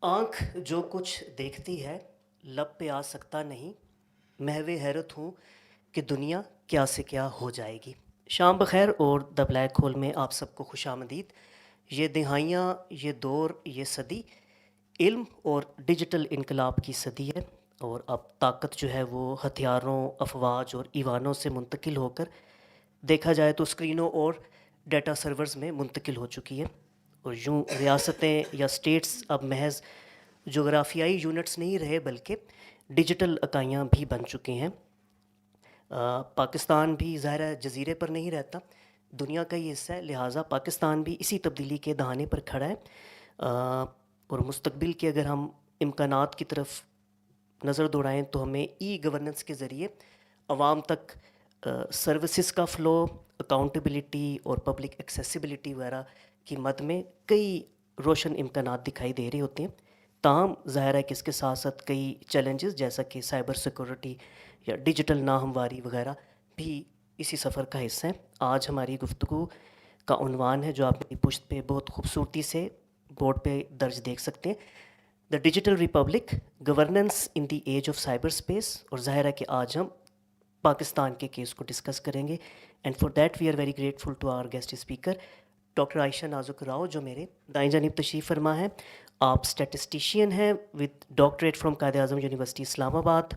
آنکھ جو کچھ دیکھتی ہے لب پہ آ سکتا نہیں، محو حیرت ہوں کہ دنیا کیا سے کیا ہو جائے گی۔ شام بخیر اور دا بلیک ہول میں آپ سب کو خوش آمدید۔ یہ دہائیاں، یہ دور، یہ صدی علم اور ڈیجیٹل انقلاب کی صدی ہے، اور اب طاقت جو ہے وہ ہتھیاروں، افواج اور ایوانوں سے منتقل ہو کر دیکھا جائے تو اسکرینوں اور ڈیٹا سرورز میں منتقل ہو چکی ہے، اور یوں ریاستیں یا اسٹیٹس اب محض جغرافیائی یونٹس نہیں رہے بلکہ ڈیجیٹل اکائیاں بھی بن چکے ہیں۔ پاکستان بھی ظاہر ہے جزیرے پر نہیں رہتا، دنیا کا ہی حصہ ہے، لہٰذا پاکستان بھی اسی تبدیلی کے دہانے پر کھڑا ہے، اور مستقبل کے اگر ہم امکانات کی طرف نظر دوڑائیں تو ہمیں ای گورننس کے ذریعے عوام تک سروسز کا فلو، اکاؤنٹیبلٹی اور پبلک ایکسیسیبلٹی وغیرہ کی مد میں کئی روشن امکانات دکھائی دے رہے ہوتے ہیں۔ تاہم ظاہر ہے کہ اس کے ساتھ ساتھ کئی چیلنجز جیسا کہ سائبر سیکورٹی یا ڈیجیٹل ناہمواری وغیرہ بھی اسی سفر کا حصہ ہیں۔ آج ہماری گفتگو کا عنوان ہے جو آپ میری پشت پہ بہت خوبصورتی سے بورڈ پہ درج دیکھ سکتے ہیں، the digital republic governance in the age of cyberspace, اور ظاہر ہے کہ آج ہم پاکستان کے کیس کو ڈسکس کریں گے، and for that we are very grateful to our guest speaker doctor Ayesha Nazuk Rao جو میرے دائیں جانب تشریف فرما ہے۔ آپ اسٹیٹسٹیشین ہیں with doctorate from Quaid-e-Azam university Islamabad.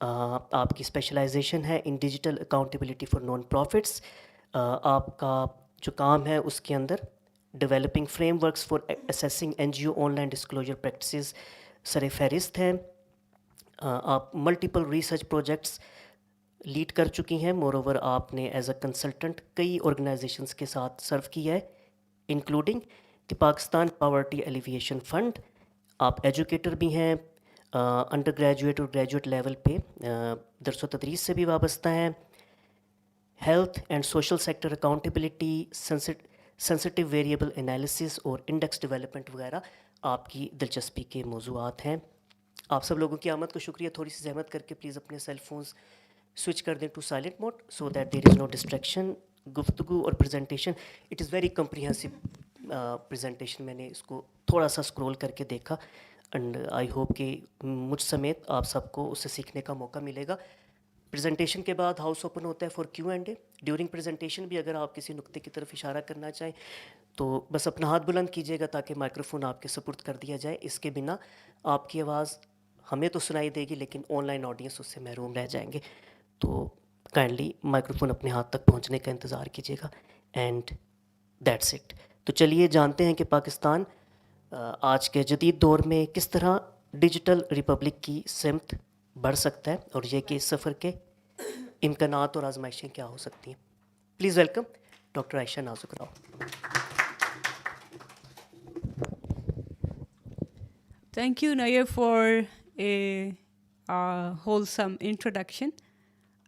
آپ کی اسپیشلائزیشن ہے in digital accountability for non profits. آپ کا جو کام ہے اس کے اندر developing frameworks for assessing N G O online disclosure practices سر فہرست ہیں۔ آپ ملٹیپل ریسرچ پروجیکٹس لیڈ کر چکی ہیں، مور اوور آپ نے ایز اے کنسلٹنٹ کئی آرگنائزیشنس کے ساتھ سرو کیا ہے، انکلوڈنگ کہ پاکستان پاورٹی ایلیویشن فنڈ۔ آپ ایجوکیٹر بھی ہیں، انڈر گریجویٹ اور گریجویٹ لیول پہ درس و تدریس سے بھی وابستہ ہیں۔ Health and social sector accountability, sensitive variable analysis اور انڈیکس ڈیولپمنٹ وغیرہ آپ کی دلچسپی کے موضوعات ہیں۔ آپ سب لوگوں کی آمد کو شکریہ۔ تھوڑی سی زحمت کر کے پلیز اپنے سیل فونز سوئچ کر دیں to silent mode so that there is no distraction. گفتگو اور presentation it is very comprehensive presentation, میں نے اس کو تھوڑا سا اسکرول کر کے دیکھا، اینڈ آئی ہوپ کہ مجھ سمیت آپ سب کو اس سے سیکھنے کا موقع ملے گا۔ پریزنٹیشن کے بعد ہاؤس اوپن ہوتا ہے for Q and A. During presentation بھی اگر آپ کسی نقطے کی طرف اشارہ کرنا چاہیں تو بس اپنا ہاتھ بلند کیجیے گا تاکہ مائکروفون آپ کے سپرد کر دیا جائے۔ اس کے بنا آپ کی آواز ہمیں تو سنائی دے گی لیکن آن لائن آڈینس اس سے محروم رہ جائیں گے، تو کائنڈلی مائکروفون اپنے ہاتھ تک پہنچنے کا انتظار کیجیے گا، اینڈ دیٹس اٹ۔ تو چلیے جانتے ہیں کہ پاکستان آج کے جدید دور میں کس طرح ڈیجیٹل ریپبلک کی سمت بڑھ سکتا ہے، اور یہ کہ اس سفر کے امکانات اور آزمائشیں کیا ہو سکتی ہیں۔ Please welcome doctor Ayesha Nazuk Rao. Thank you, Nair, for a wholesome introduction.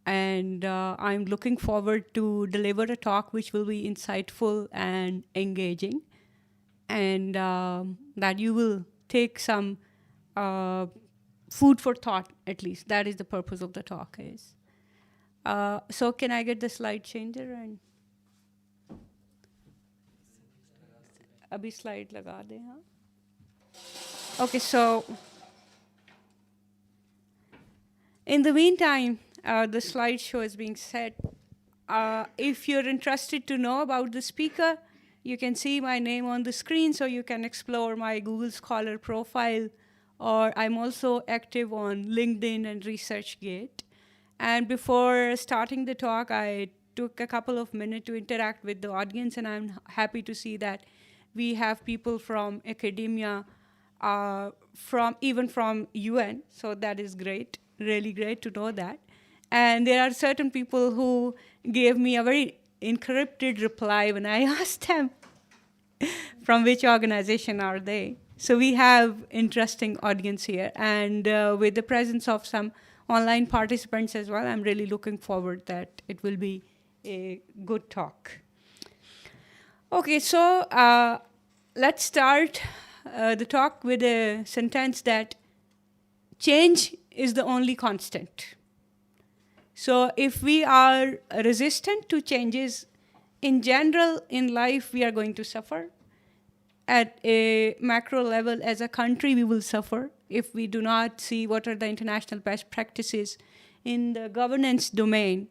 And I'm looking forward to deliver a talk which will be insightful and engaging, and that you will take some food for thought, at least. That is the purpose of the talk is. So can I get the slide changer? And abhi slide laga de, haan? Okay, so in the meantime, the slideshow is being set. If you're interested to know about the speaker, you can see my name on the screen, so you can explore my Google Scholar profile, or I'm also active on LinkedIn and ResearchGate. And before starting the talk, I took a couple of minutes to interact with the audience, and I'm happy to see that we have people from academia, from UN, so that is great, really great to know that. And there are certain people who gave me a very encrypted reply when I asked them from which organization are they. So we have interesting audience here, and with the presence of some online participants as well, I'm really looking forward that it will be a good talk. Okay, so let's start the talk with a sentence that change is the only constant. So if we are resistant to changes in general in life, we are going to suffer. at a macro level, as a country, we will suffer if we do not see what are the international best practices in the governance domain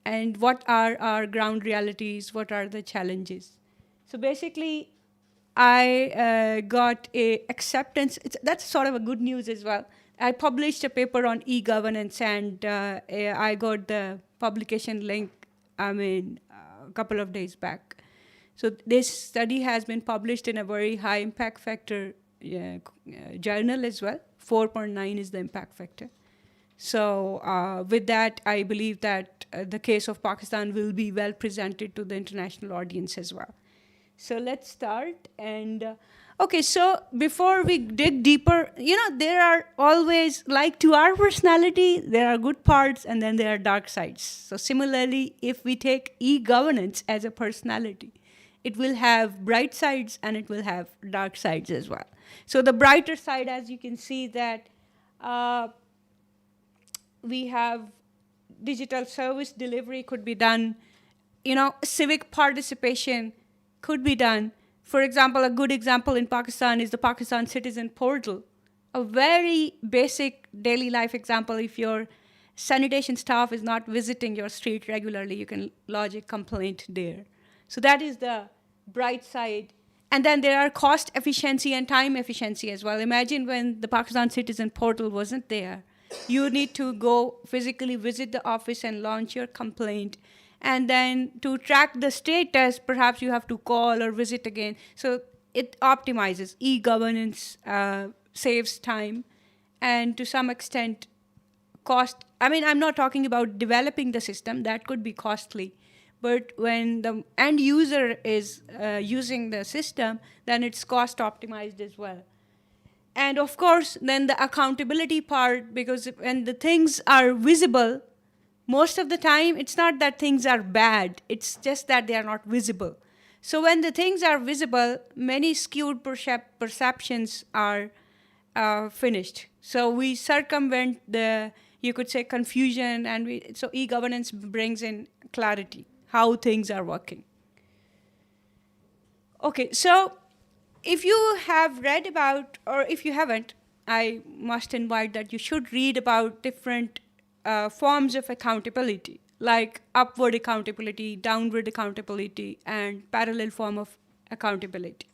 and what are our ground realities, what are the challenges. So basically, I got a acceptance. That's sort of a good news as well. I published a paper on e-governance, and I got the publication link, a couple of days back. So this study has been published in a very high impact factor journal as well. 4.9 is the impact factor. So with that, I believe that the case of Pakistan will be well presented to the international audience as well. So let's start. And okay, so before we dig deeper, there are always, like to our personality, there are good parts and then there are dark sides. So similarly, if we take e-governance as a personality, it will have bright sides and it will have dark sides as well. So the brighter side, as you can see, that we have digital service delivery could be done, civic participation could be done. For example, a good example in Pakistan is the Pakistan Citizen Portal, a very basic daily life example. If your sanitation staff is not visiting your street regularly, you can lodge a complaint there. So that is the bright side. And then there are cost efficiency and time efficiency as well. Imagine when the Pakistan Citizen Portal wasn't there. You need to go physically visit the office and launch your complaint. And then to track the status, perhaps you have to call or visit again. So it optimizes. E-governance saves time and to some extent cost. I'm not talking about developing the system. That could be costly. But when the end user is using the system, then it's cost optimized as well. And of course, then the accountability part, because when the things are visible, most of the time, it's not that things are bad. It's just that they are not visible. So when the things are visible, many skewed perceptions are finished. So we circumvent the, you could say, confusion, and so e-governance brings in clarity, how things are working. Okay, so if you have read about, or if you haven't, I must invite that you should read about different forms of accountability, like upward accountability, downward accountability, and parallel form of accountability.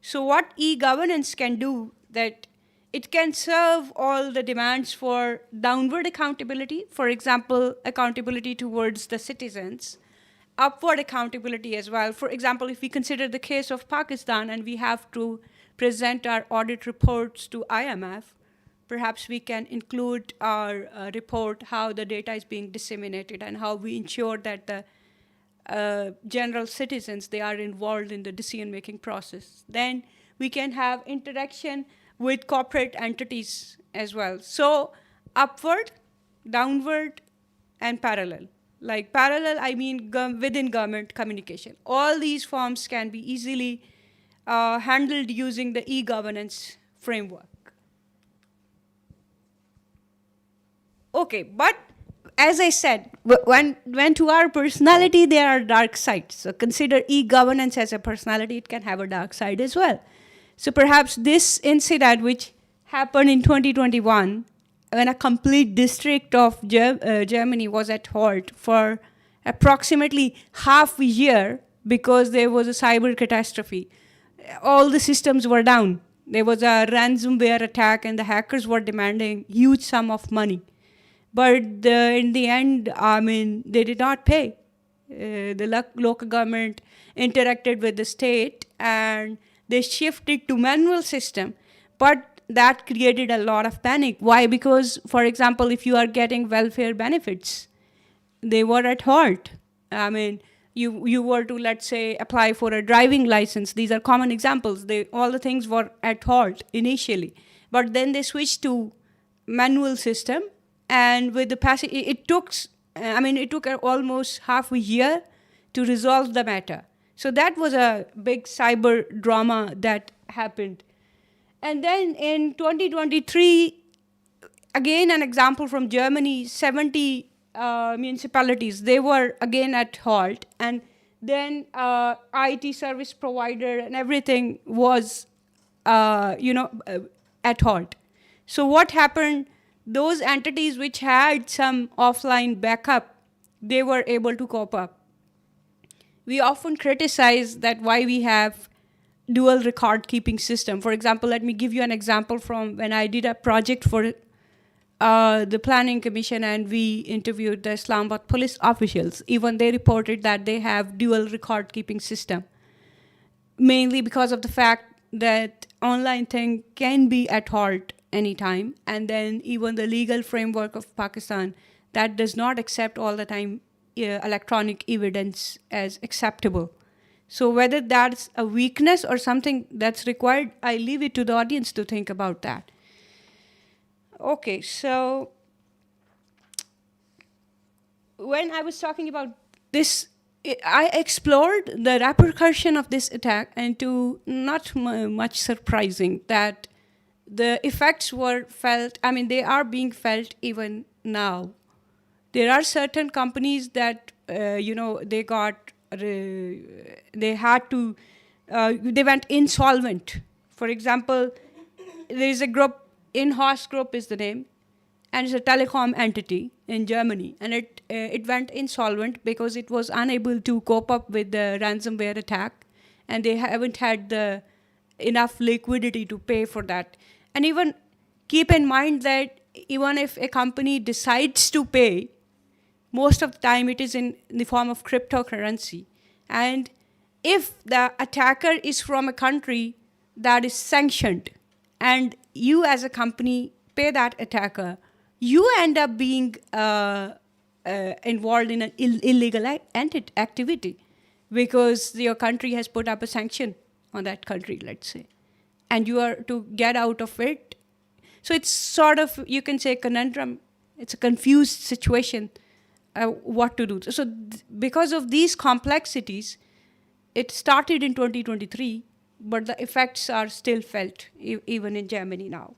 So what e-governance can do, that it can serve all the demands for downward accountability, for example, accountability towards the citizens, upward accountability as well. For example, if we consider the case of Pakistan and we have to present our audit reports to IMF, perhaps we can include our report how the data is being disseminated and how we ensure that the general citizens, they are involved in the decision-making process. Then we can have interaction with corporate entities as well. So upward, downward, and parallel. Like parallel, I mean within government communication. All these forms can be easily handled using the e-governance framework. Okay, but as I said, when to our personality, there are dark sides. So consider e-governance as a personality, it can have a dark side as well. So perhaps this incident which happened in 2021, when a complete district of Germany was at halt for approximately half a year because there was a cyber catastrophe. All the systems were down. There was a ransomware attack and the hackers were demanding huge sum of money. But in the end, they did not pay. The local government interacted with the state and they shifted to manual system. But that created a lot of panic. Why? Because, for example, if you are getting welfare benefits, they were at halt. You were to, let's say, apply for a driving license. These are common examples. All the things were at halt initially. But then they switched to manual system. And with the passage, it took almost half a year to resolve the matter. So that was a big cyber drama that happened. And then in 2023, again an example from Germany, 70 municipalities, they were again at halt. And then IT service provider and everything was, at halt. So what happened? Those entities which had some offline backup, they were able to cope up. We often criticize that why we have dual record keeping system. For example, let me give you an example from when I did a project for the Planning Commission and we interviewed the Islamabad police officials. Even they reported that they have dual record keeping system, mainly because of the fact that online thing can be at halt anytime, and then even the legal framework of Pakistan that does not accept all the time electronic evidence as acceptable. So whether that's a weakness or something that's required, I leave it to the audience to think about that. Okay, so when I was talking about this, I explored the repercussion of this attack, and to not much surprising that the effects were felt, they are being felt even now. There are certain companies that, they went insolvent. For example, there is a group, In-House Group is the name, and it's a telecom entity in Germany, and it went insolvent because it was unable to cope up with the ransomware attack, and they haven't had enough liquidity to pay for that. And even keep in mind that even if a company decides to pay, most of the time it is in the form of cryptocurrency. And if the attacker is from a country that is sanctioned, and you as a company pay that attacker, you end up being involved in an illegal activity because your country has put up a sanction on that country, let's say, and you are to get out of it. So it's sort of, you can say, conundrum. It's a confused situation, what to do. So because of these complexities, it started in 2023, but the effects are still felt even in Germany now.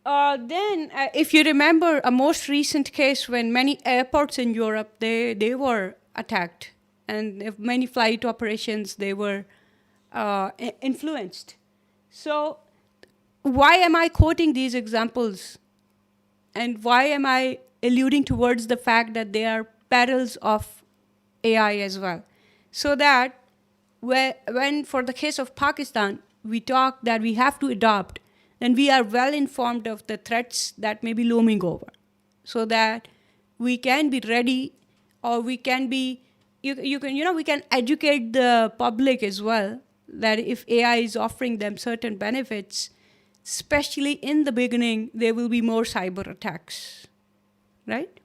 Then, if you remember a most recent case when many airports in Europe, they were attacked, and if many flight operations, they were influenced. So why am I quoting these examples? And why am I alluding towards the fact that there are perils of AI as well? So that when for the case of Pakistan, we talk that we have to adopt, then we are well informed of the threats that may be looming over, so that we can be ready, or we can be, we can educate the public as well, that if AI is offering them certain benefits, especially in the beginning, there will be more cyber attacks, right?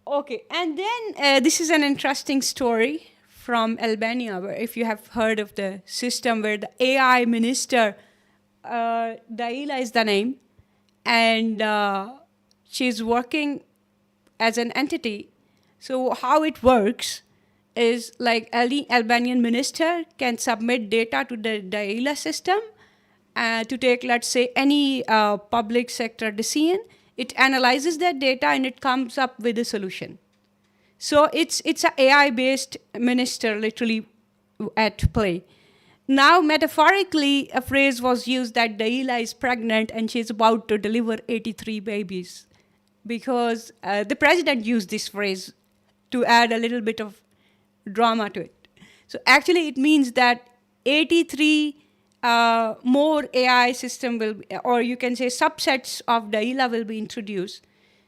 Okay, and then this is an interesting story from Albania, where if you have heard of the system where the AI minister, Daila is the name, and she's working as an entity. So how it works is like any Albanian minister can submit data to the Daila system to take, let's say, any public sector decision. It analyzes that data and it comes up with a solution. So it's an AI-based minister literally at play. Now, metaphorically, a phrase was used that Daila is pregnant and she's about to deliver 83 babies, because the president used this phrase to add a little bit of drama to it. So actually, it means that 83 more AI system will, or you can say subsets of Daila will be introduced,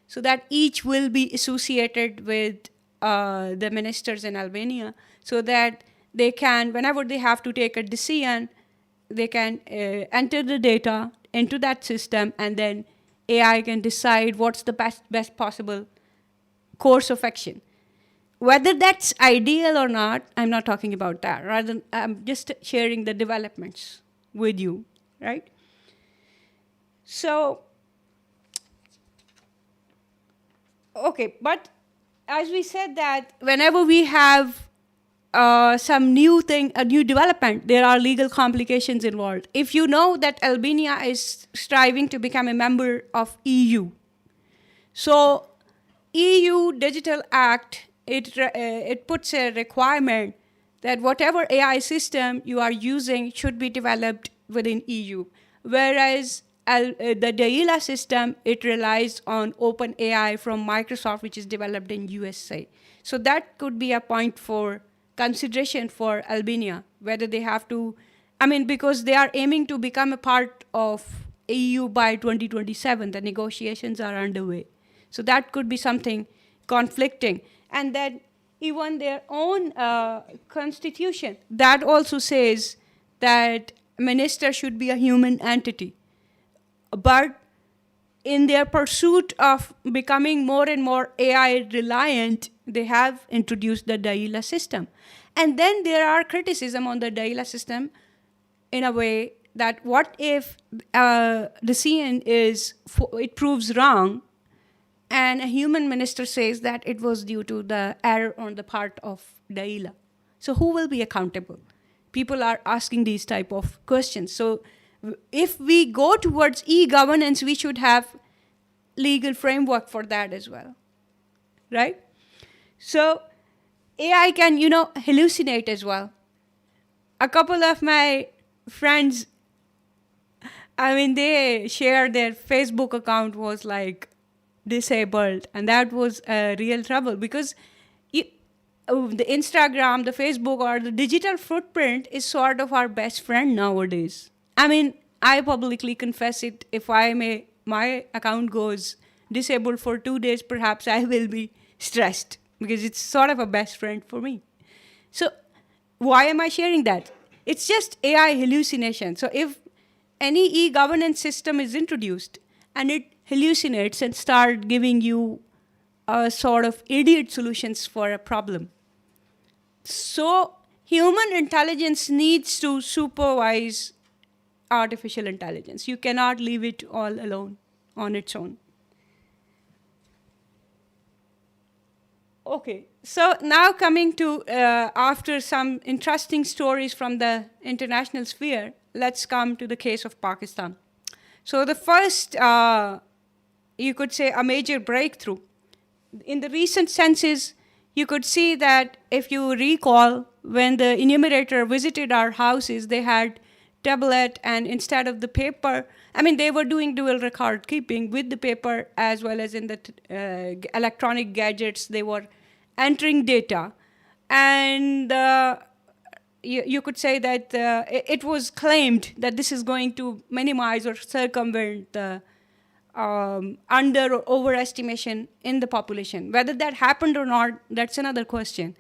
so that each will be associated with the ministers in Albania, so that they can, whenever they have to take a decision, they can enter the data into that system, and then AI can decide what's the best possible course of action. Whether that's ideal or not, I'm not talking about that. Rather, I'm just sharing the developments with you, right? So, okay, but as we said that whenever we have some new thing, a new development, there are legal complications involved. If you know that Albania is striving to become a member of EU, so EU Digital Act, it puts a requirement that whatever AI system you are using should be developed within EU. Whereas the DAILA system, it relies on OpenAI from Microsoft, which is developed in USA. So that could be a point for consideration for Albania, whether they have to, because they are aiming to become a part of EU by 2027, the negotiations are underway. So that could be something conflicting. And then even their own constitution, that also says that minister should be a human entity. But in their pursuit of becoming more and more AI reliant, they have introduced the DAILA system. And then there are criticism on the DAILA system in a way that what if the CN it proves wrong, and a human minister says that it was due to the error on the part of DAILA. So who will be accountable? People are asking these type of questions. So if we go towards e-governance, we should have legal framework for that as well, right? So AI can, hallucinate as well. A couple of my friends, they shared their Facebook account was like disabled, and that was a real trouble because the Instagram, the Facebook, or the digital footprint is sort of our best friend nowadays. I publicly confess it. If my account goes disabled for 2 days, perhaps I will be stressed because it's sort of a best friend for me. So why am I sharing that? It's just AI hallucination. So if any e-governance system is introduced and it hallucinates and start giving you a sort of idiot solutions for a problem. So human intelligence needs to supervise artificial intelligence. You cannot leave it all alone on its own. Okay, so now coming to, after some interesting stories from the international sphere, let's come to the case of Pakistan. So the first, you could say, a major breakthrough. In the recent census, you could see that if you recall, when the enumerator visited our houses, they had tablet, and instead of the paper, they were doing dual record keeping with the paper as well as in the electronic gadgets. They were entering data, and you could say that it was claimed that this is going to minimize or circumvent the under or overestimation in the population. Whether that happened or not, that's another question.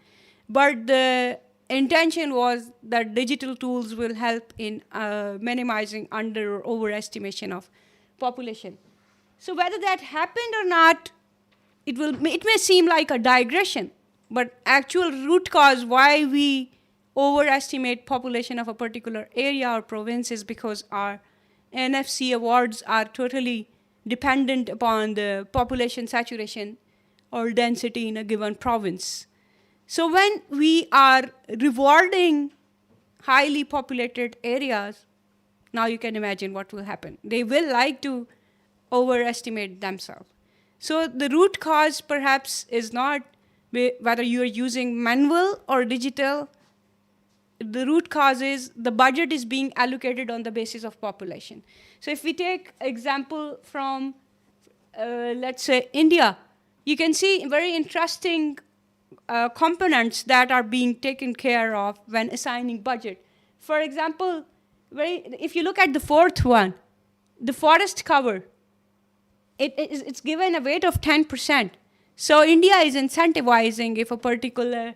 But the intention was that digital tools will help in minimizing under or overestimation of population. So whether that happened or not, it may seem like a digression, but actual root cause why we overestimate population of a particular area or province is because our NFC awards are totally dependent upon the population saturation or density in a given province. So when we are rewarding highly populated areas, now you can imagine what will happen. They will like to overestimate themselves. So the root cause perhaps is not whether you are using manual or digital. The root cause is the budget is being allocated on the basis of population. So if we take example from, let's say, India, you can see very interesting components that are being taken care of when assigning budget. For example, if you look at the fourth one, the forest cover, it's given a weight of 10%. So India is incentivizing if a particular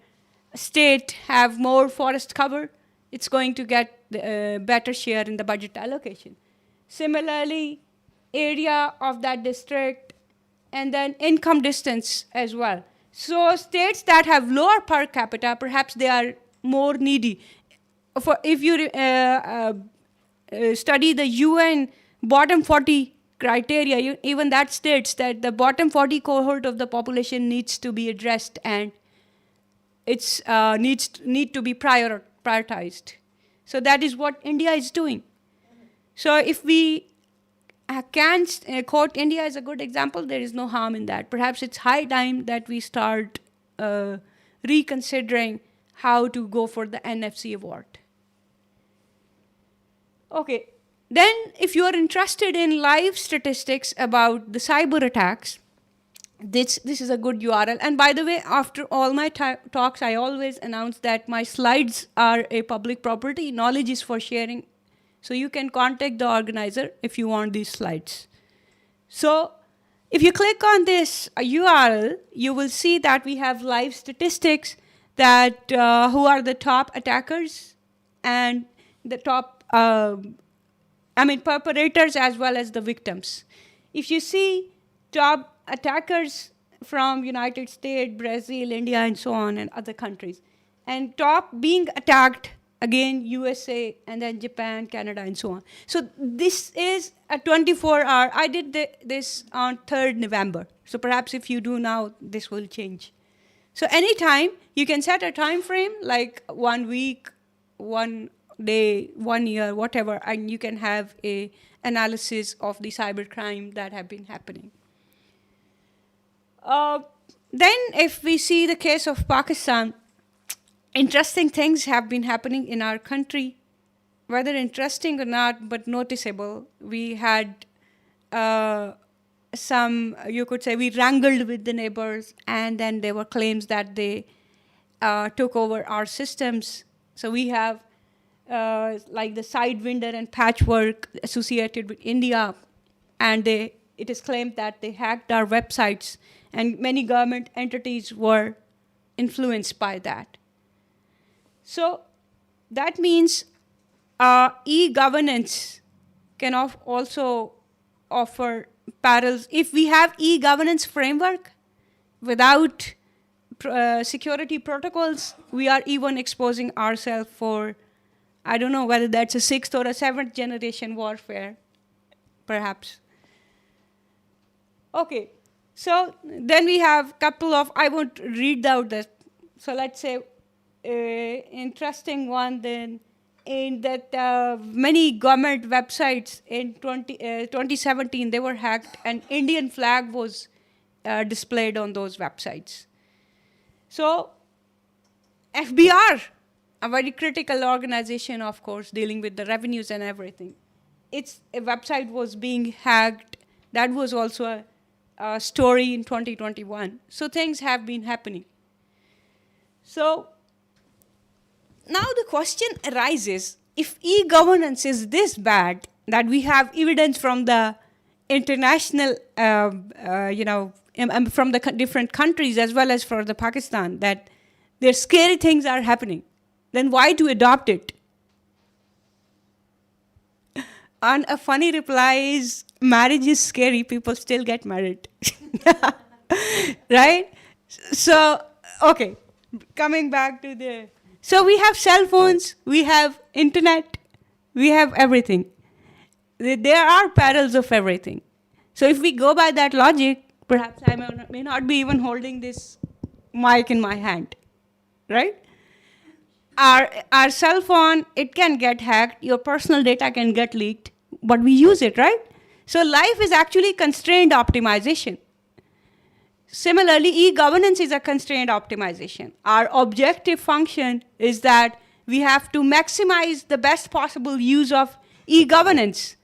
state have more forest cover, it's going to get a better share in the budget allocation. Similarly, area of that district, and then income distance as well. So states that have lower per capita, perhaps they are more needy. If you study the UN bottom 40 criteria, even that states that the bottom 40 cohort of the population needs to be addressed, and it's need to be prioritized. So that is what India is doing. So if we can quote India as a good example. There is no harm in that. Perhaps it's high time that we start reconsidering how to go for the NFC award. Okay, then if you are interested in live statistics about the cyber attacks, this is a good URL. And by the way, after all my talks, I always announce that my slides are a public property. Knowledge is for sharing. So you can contact the organizer if you want these slides. So if you click on this URL, you will see that we have live statistics that who are the top attackers and the top, perpetrators as well as the victims. If you see top attackers from United States, Brazil, India, and so on, and other countries, and top being attacked, again, USA, and then Japan, Canada, and so on. So this is a 24-hour. I did this on 3rd November. So perhaps if you do now, this will change. So anytime, you can set a time frame, like 1 week, 1 day, 1 year, whatever, and you can have a analysis of the cybercrime that have been happening. Then if we see the case of Pakistan, interesting things have been happening in our country, whether interesting or not, but noticeable. We had some, you could say, we wrangled with the neighbors, and then there were claims that they took over our systems. So we have like the Sidewinder and Patchwork associated with India, and it is claimed that they hacked our websites, and many government entities were influenced by that. So that means e-governance can also offer parallels. If we have e-governance framework without security protocols, we are even exposing ourselves for, I don't know whether that's a 6th or a 7th generation warfare, perhaps. Okay, so then we have a couple of, I won't read out this. So let's say interesting one then, in that many government websites in 2017, they were hacked, and Indian flag was displayed on those websites. So FBR, a very critical organization, of course, dealing with the revenues and everything, its website was being hacked. That was also a story in 2021. So things have been happening. So now the question arises, if e-governance is this bad, that we have evidence from the international, from the different countries as well as for the Pakistan, that their scary things are happening, then why to adopt it? And a funny reply is, marriage is scary, people still get married. Right? So, okay, coming back to the, so we have cell phones, we have internet, we have everything. There are parallels of everything. So if we go by that logic, perhaps I may not be even holding this mic in my hand, right? Our cell phone, it can get hacked, your personal data can get leaked, but we use it, right? So life is actually constrained optimization. Similarly, e-governance is a constrained optimization. Our objective function is that we have to maximize the best possible use of e-governance.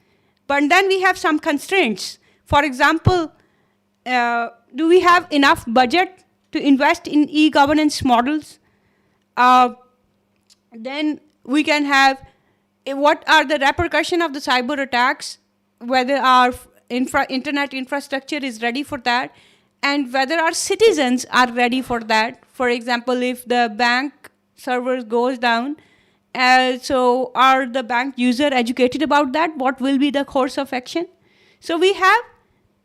But then we have some constraints. For example, do we have enough budget to invest in e-governance models? Then we can have, what are the repercussions of the cyber attacks, whether our internet infrastructure is ready for that, and whether our citizens are ready for that. For example, if the bank server goes down, so are the bank user educated about that? What will be the course of action? So we have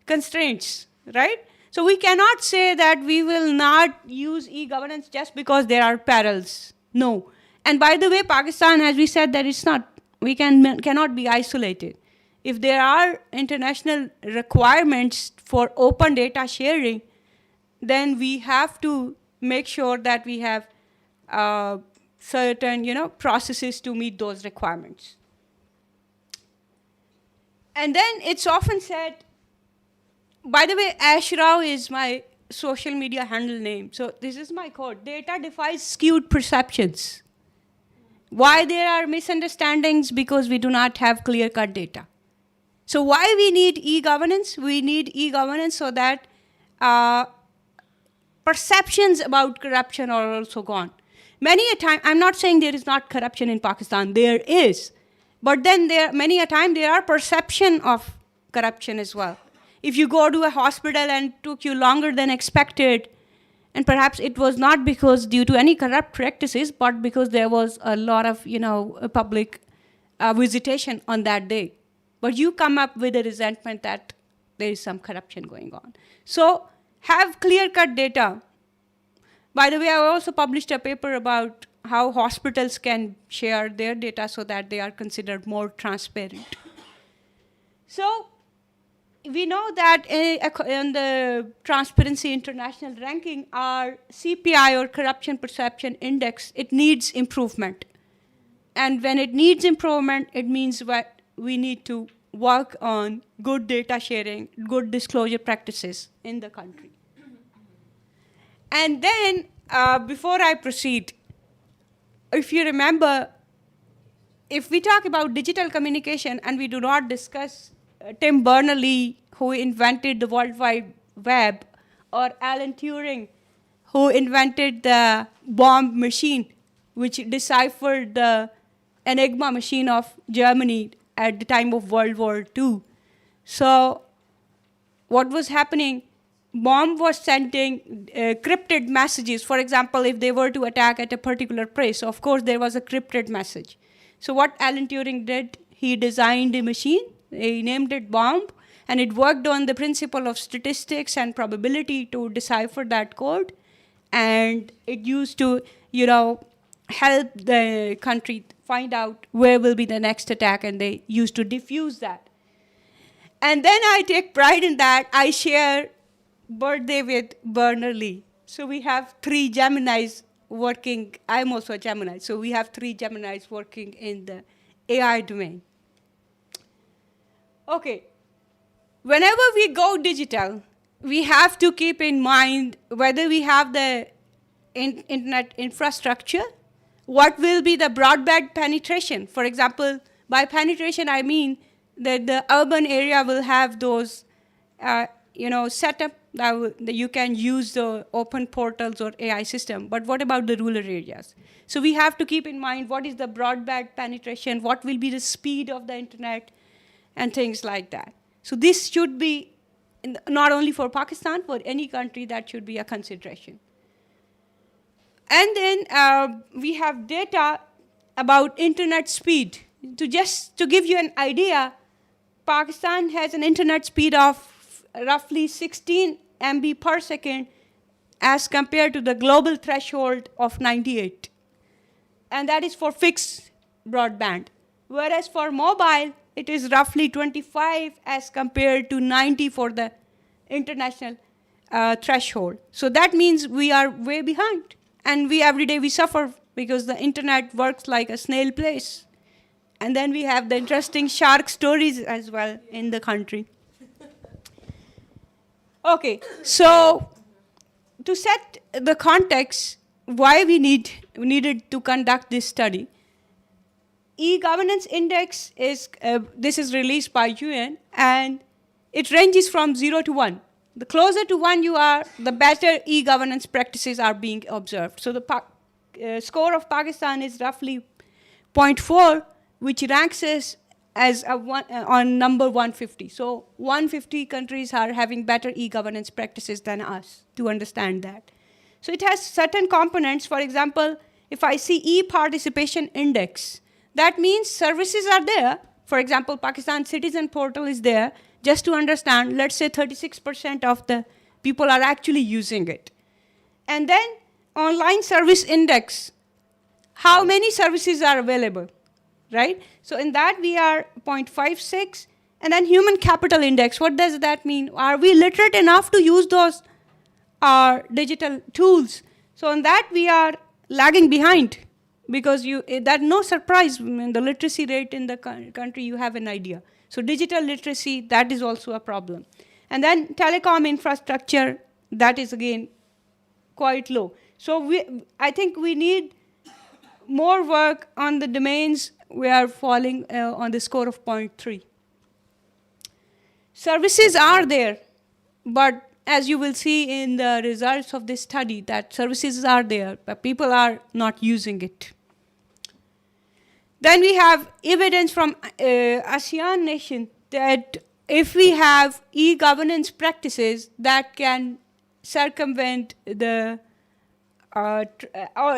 constraints, right? So we cannot say that we will not use e-governance just because there are perils. No. And by the way, Pakistan, as we said, that it's not, we cannot be isolated. If there are international requirements for open data sharing, then we have to make sure that we have certain processes to meet those requirements. And then it's often said, by the way, Ash Rao is my social media handle name. So this is my quote: data defies skewed perceptions. Why there are misunderstandings? Because we do not have clear-cut data. So why we need e-governance? We need e-governance so that perceptions about corruption are also gone. Many a time, I'm not saying there is not corruption in Pakistan, there is. But then many a time there are perception of corruption as well. If you go to a hospital and it took you longer than expected, and perhaps it was not because due to any corrupt practices, but because there was a lot of public visitation on that day. But you come up with a resentment that there is some corruption going on. So have clear-cut data. By the way, I also published a paper about how hospitals can share their data so that they are considered more transparent. So we know that in the Transparency International ranking, our CPI, or Corruption Perception Index, it needs improvement. And when it needs improvement, it means that we need to work on good data sharing, good disclosure practices in the country. And then, before I proceed, if you remember, if we talk about digital communication and we do not discuss Tim Berners-Lee, who invented the World Wide Web, or Alan Turing, who invented the bomb machine, which deciphered the Enigma machine of Germany at the time of World War II. So what was happening? Bomb was sending crypted messages. For example, if they were to attack at a particular place, of course there was a crypted message. So what Alan Turing did, he designed a machine, he named it bomb, and it worked on the principle of statistics and probability to decipher that code. And it used to, help the country find out where will be the next attack, and they used to diffuse that. And then I take pride in that. I share birthday with Berners-Lee. So we have 3 Geminis working. I'm also a Gemini. So we have 3 Geminis working in the AI domain. Okay. Whenever we go digital, we have to keep in mind whether we have the internet infrastructure, what will be the broadband penetration. For example, by penetration, I mean that the urban area will have those, setup that you can use the open portals or AI system. But what about the rural areas? So we have to keep in mind what is the broadband penetration, what will be the speed of the internet, and things like that. So this should be, not only for Pakistan, for any country, that should be a consideration. And then we have data about internet speed. To give you an idea, Pakistan has an internet speed of roughly 16 MB per second as compared to the global threshold of 98. And that is for fixed broadband. Whereas for mobile, it is roughly 25 as compared to 90 for the international threshold. So that means we are way behind. And every day we suffer because the internet works like a snail pace. And then we have the interesting shark stories as well in the country. Okay, so to set the context why we needed to conduct this study, e-governance index is, this is released by UN, and it ranges from 0 to 1. The closer to 1 you are, the better e-governance practices are being observed. So the score of Pakistan is roughly 0.4, which ranks us as on number 150. So 150 countries are having better e-governance practices than us, to understand that. So it has certain components. For example, if I see e-participation index, that means services are there. For example, Pakistan Citizen Portal is there. Just to understand, let's say 36% of the people are actually using it. And then online service index, how many services are available, right? So in that we are 0.56. And then human capital index, what does that mean? Are we literate enough to use those digital tools? So in that we are lagging behind, because that's no surprise. In the literacy rate in the country, you have an idea. So digital literacy, that is also a problem. And then telecom infrastructure, that is again quite low. So I think we need more work on the domains we are falling on the score of 0.3. Services are there, but as you will see in the results of this study, that services are there, but people are not using it. Then we have evidence from ASEAN nation that if we have e-governance practices that can circumvent the, or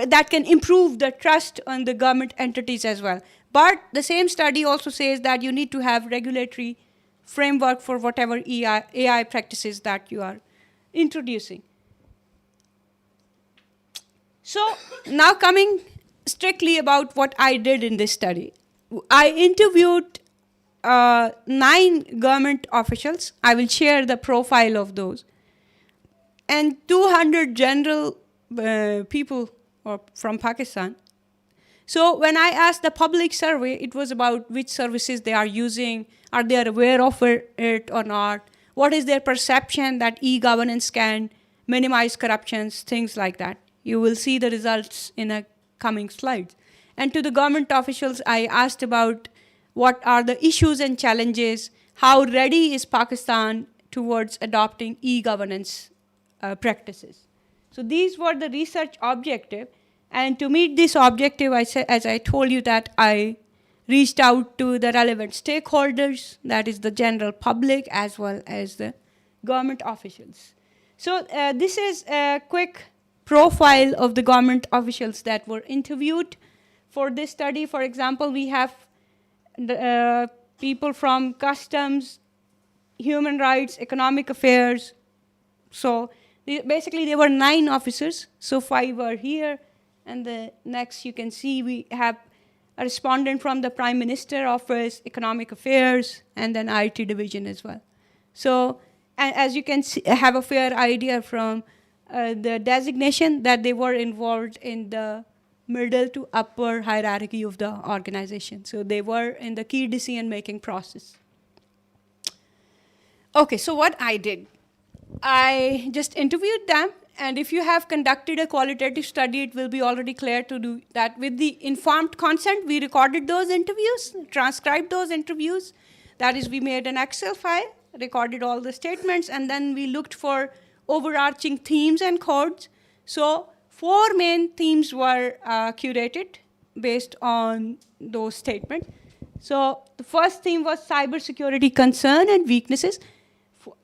that can improve the trust on the government entities as well. But the same study also says that you need to have regulatory framework for whatever AI practices that you are introducing. So now coming strictly about what I did in this study. I interviewed 9 government officials. I will share the profile of those. And 200 general people from Pakistan. So when I asked the public survey, it was about which services they are using, are they aware of it or not, what is their perception that e-governance can minimize corruptions, things like that. You will see the results in the coming slides. And to the government officials, I asked about what are the issues and challenges, how ready is Pakistan towards adopting e-governance practices. So these were the research objective. And to meet this objective, as I told you, that I reached out to the relevant stakeholders, that is the general public, as well as the government officials. So this is a quick profile of the government officials that were interviewed for this study. For example, we have the, people from customs, human rights, economic affairs. So basically there were 9 officers, so 5 were here. And the next you can see we have a respondent from the Prime Minister Office, Economic Affairs, and then IT division as well. So as you can see, have a fair idea from the designation that they were involved in the middle to upper hierarchy of the organization. So they were in the key decision-making process. Okay, so what I did, I just interviewed them. And if you have conducted a qualitative study, it will be already clear to do that. With the informed consent, we recorded those interviews, transcribed those interviews. That is, we made an Excel file, recorded all the statements, and then we looked for overarching themes and codes. So 4 main themes were curated based on those statements. So the first theme was cybersecurity concern and weaknesses.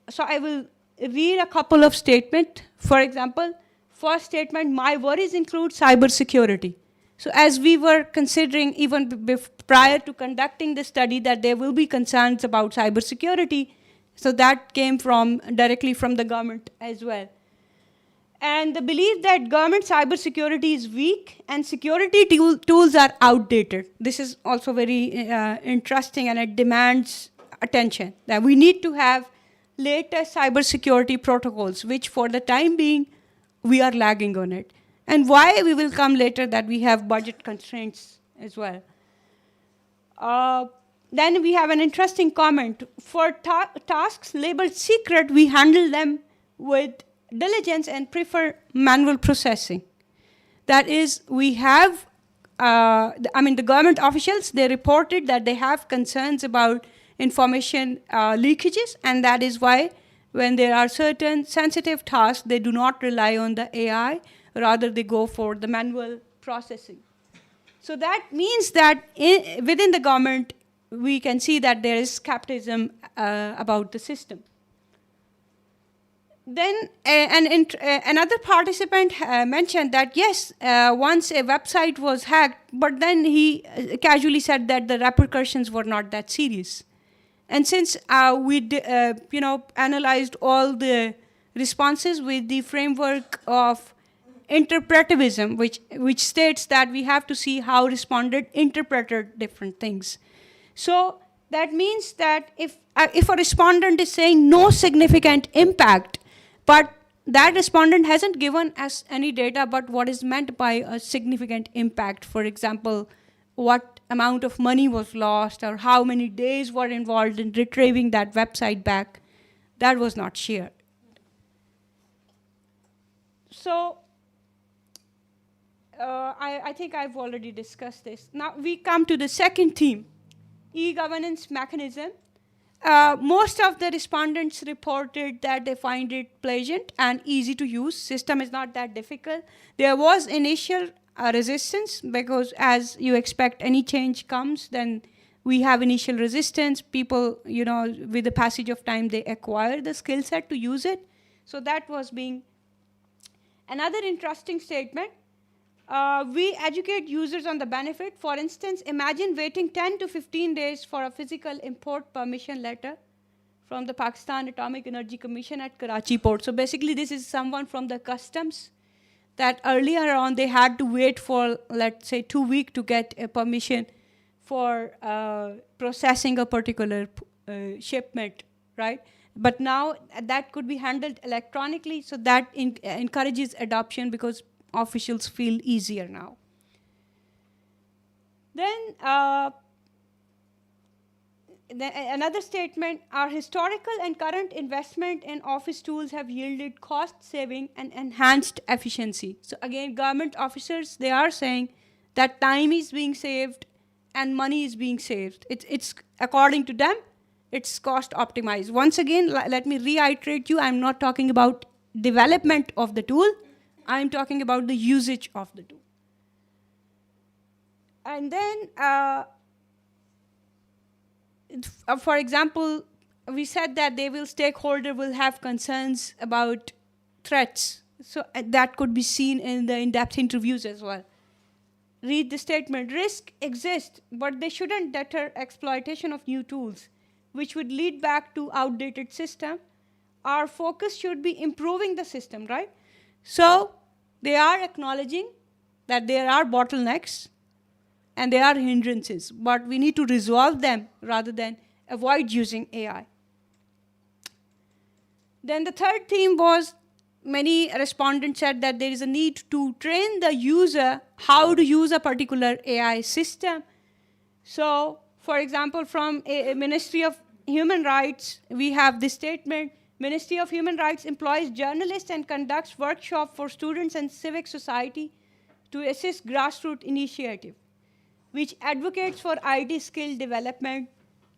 So I will read a couple of statements. For example, first statement, my worries include cybersecurity. So as we were considering even prior to conducting the study that there will be concerns about cybersecurity, so that came directly from the government as well. And the belief that government cybersecurity is weak and security tools are outdated. This is also very interesting, and it demands attention, that we need to have latest cybersecurity protocols, which for the time being, we are lagging on it. And why, we will come later, that we have budget constraints as well. Then we have an interesting comment. For tasks labeled secret, we handle them with diligence and prefer manual processing. That is, we have, the government officials, they reported that they have concerns about information leakages, and that is why when there are certain sensitive tasks, they do not rely on the AI, rather they go for the manual processing. So that means that within the government, we can see that there is skepticism about the system. Then another participant mentioned that yes, once a website was hacked, but then he casually said that the repercussions were not that serious. And since we analyzed all the responses with the framework of interpretivism, which states that we have to see how respondent interpreted different things. So that means that if a respondent is saying no significant impact, but that respondent hasn't given us any data about what is meant by a significant impact. For example, what amount of money was lost or how many days were involved in retrieving that website back. That was not shared. So I think I've already discussed this. Now we come to the second theme, e-governance mechanism. Most of the respondents reported that they find it pleasant and easy to use. System is not that difficult. There was initial resistance because as you expect any change comes, then we have initial resistance. People, with the passage of time, they acquire the skill set to use it. So that was being another interesting statement. We educate users on the benefit. For instance, imagine waiting 10 to 15 days for a physical import permission letter from the Pakistan Atomic Energy Commission at Karachi port. So basically, this is someone from the customs that earlier on they had to wait for, let's say, 2 weeks to get a permission for processing a particular shipment, right? But now that could be handled electronically, so that encourages adoption because officials feel easier now. Then another statement, our historical and current investment in office tools have yielded cost saving and enhanced efficiency. So again, government officers, they are saying that time is being saved and money is being saved. It's according to them, it's cost optimized. Once again, let me reiterate you, I'm not talking about development of the tool, I'm talking about the usage of the tool. And then, for example, we said that stakeholder will have concerns about threats. So that could be seen in the in-depth interviews as well. Read the statement, risk exists, but they shouldn't deter exploitation of new tools, which would lead back to outdated system. Our focus should be improving the system, right? So they are acknowledging that there are bottlenecks and there are hindrances, but we need to resolve them rather than avoid using AI. Then the third theme was, many respondents said that there is a need to train the user how to use a particular AI system. So, for example, from a Ministry of Human Rights, we have this statement, Ministry of Human Rights employs journalists and conducts workshops for students and civic society to assist grassroots initiative, which advocates for IT skill development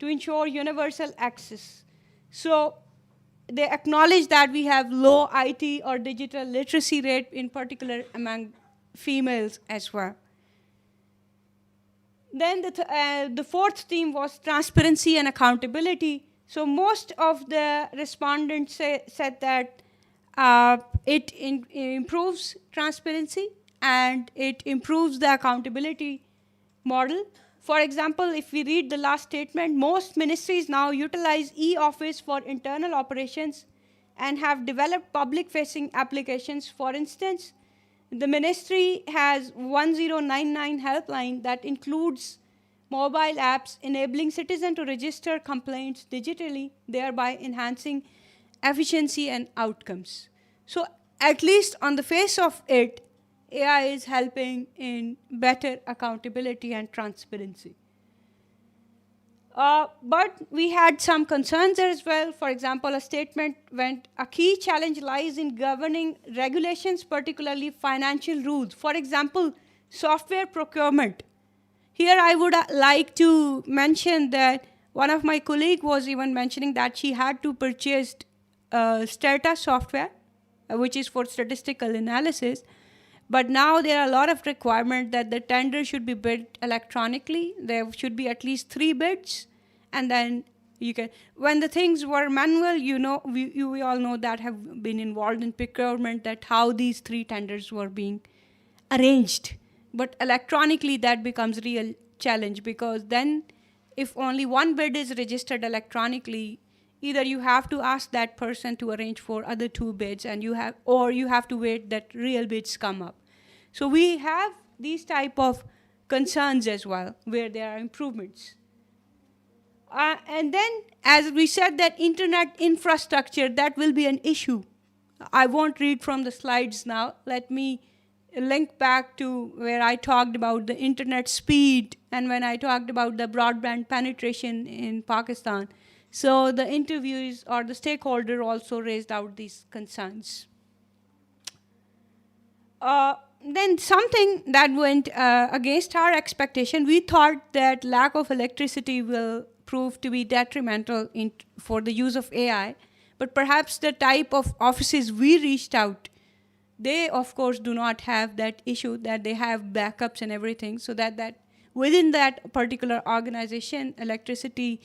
to ensure universal access. So they acknowledge that we have low IT or digital literacy rate, in particular among females as well. Then the fourth theme was transparency and accountability. So most of the respondents said that it improves transparency and it improves the accountability model. For example, if we read the last statement, most ministries now utilize e-office for internal operations and have developed public-facing applications. For instance, the ministry has 1099 helpline that includes mobile apps enabling citizens to register complaints digitally, thereby enhancing efficiency and outcomes. So at least on the face of it, AI is helping in better accountability and transparency. But we had some concerns as well. For example, a statement went, a key challenge lies in governing regulations, particularly financial rules. For example, software procurement. Here I would like to mention that one of my colleagues was even mentioning that she had to purchase Strata software, which is for statistical analysis. But now there are a lot of requirements that the tender should be bid electronically. There should be at least 3 bids. And then you can, when the things were manual, we all know that have been involved in procurement, that how these 3 tenders were being arranged. But electronically, that becomes real challenge, because then if only 1 bid is registered electronically, either you have to ask that person to arrange for other 2 bids, and you have to wait that real bids come up. So we have these type of concerns as well, where there are improvements. And then, as we said, that internet infrastructure, that will be an issue. I won't read from the slides now. Let me link back to where I talked about the internet speed and when I talked about the broadband penetration in Pakistan. So the interviewees or the stakeholder also raised out these concerns. Then something that went against our expectation, we thought that lack of electricity will prove to be detrimental for the use of AI, but perhaps the type of offices we reached out, they of course do not have that issue, that they have backups and everything, so that within that particular organization, electricity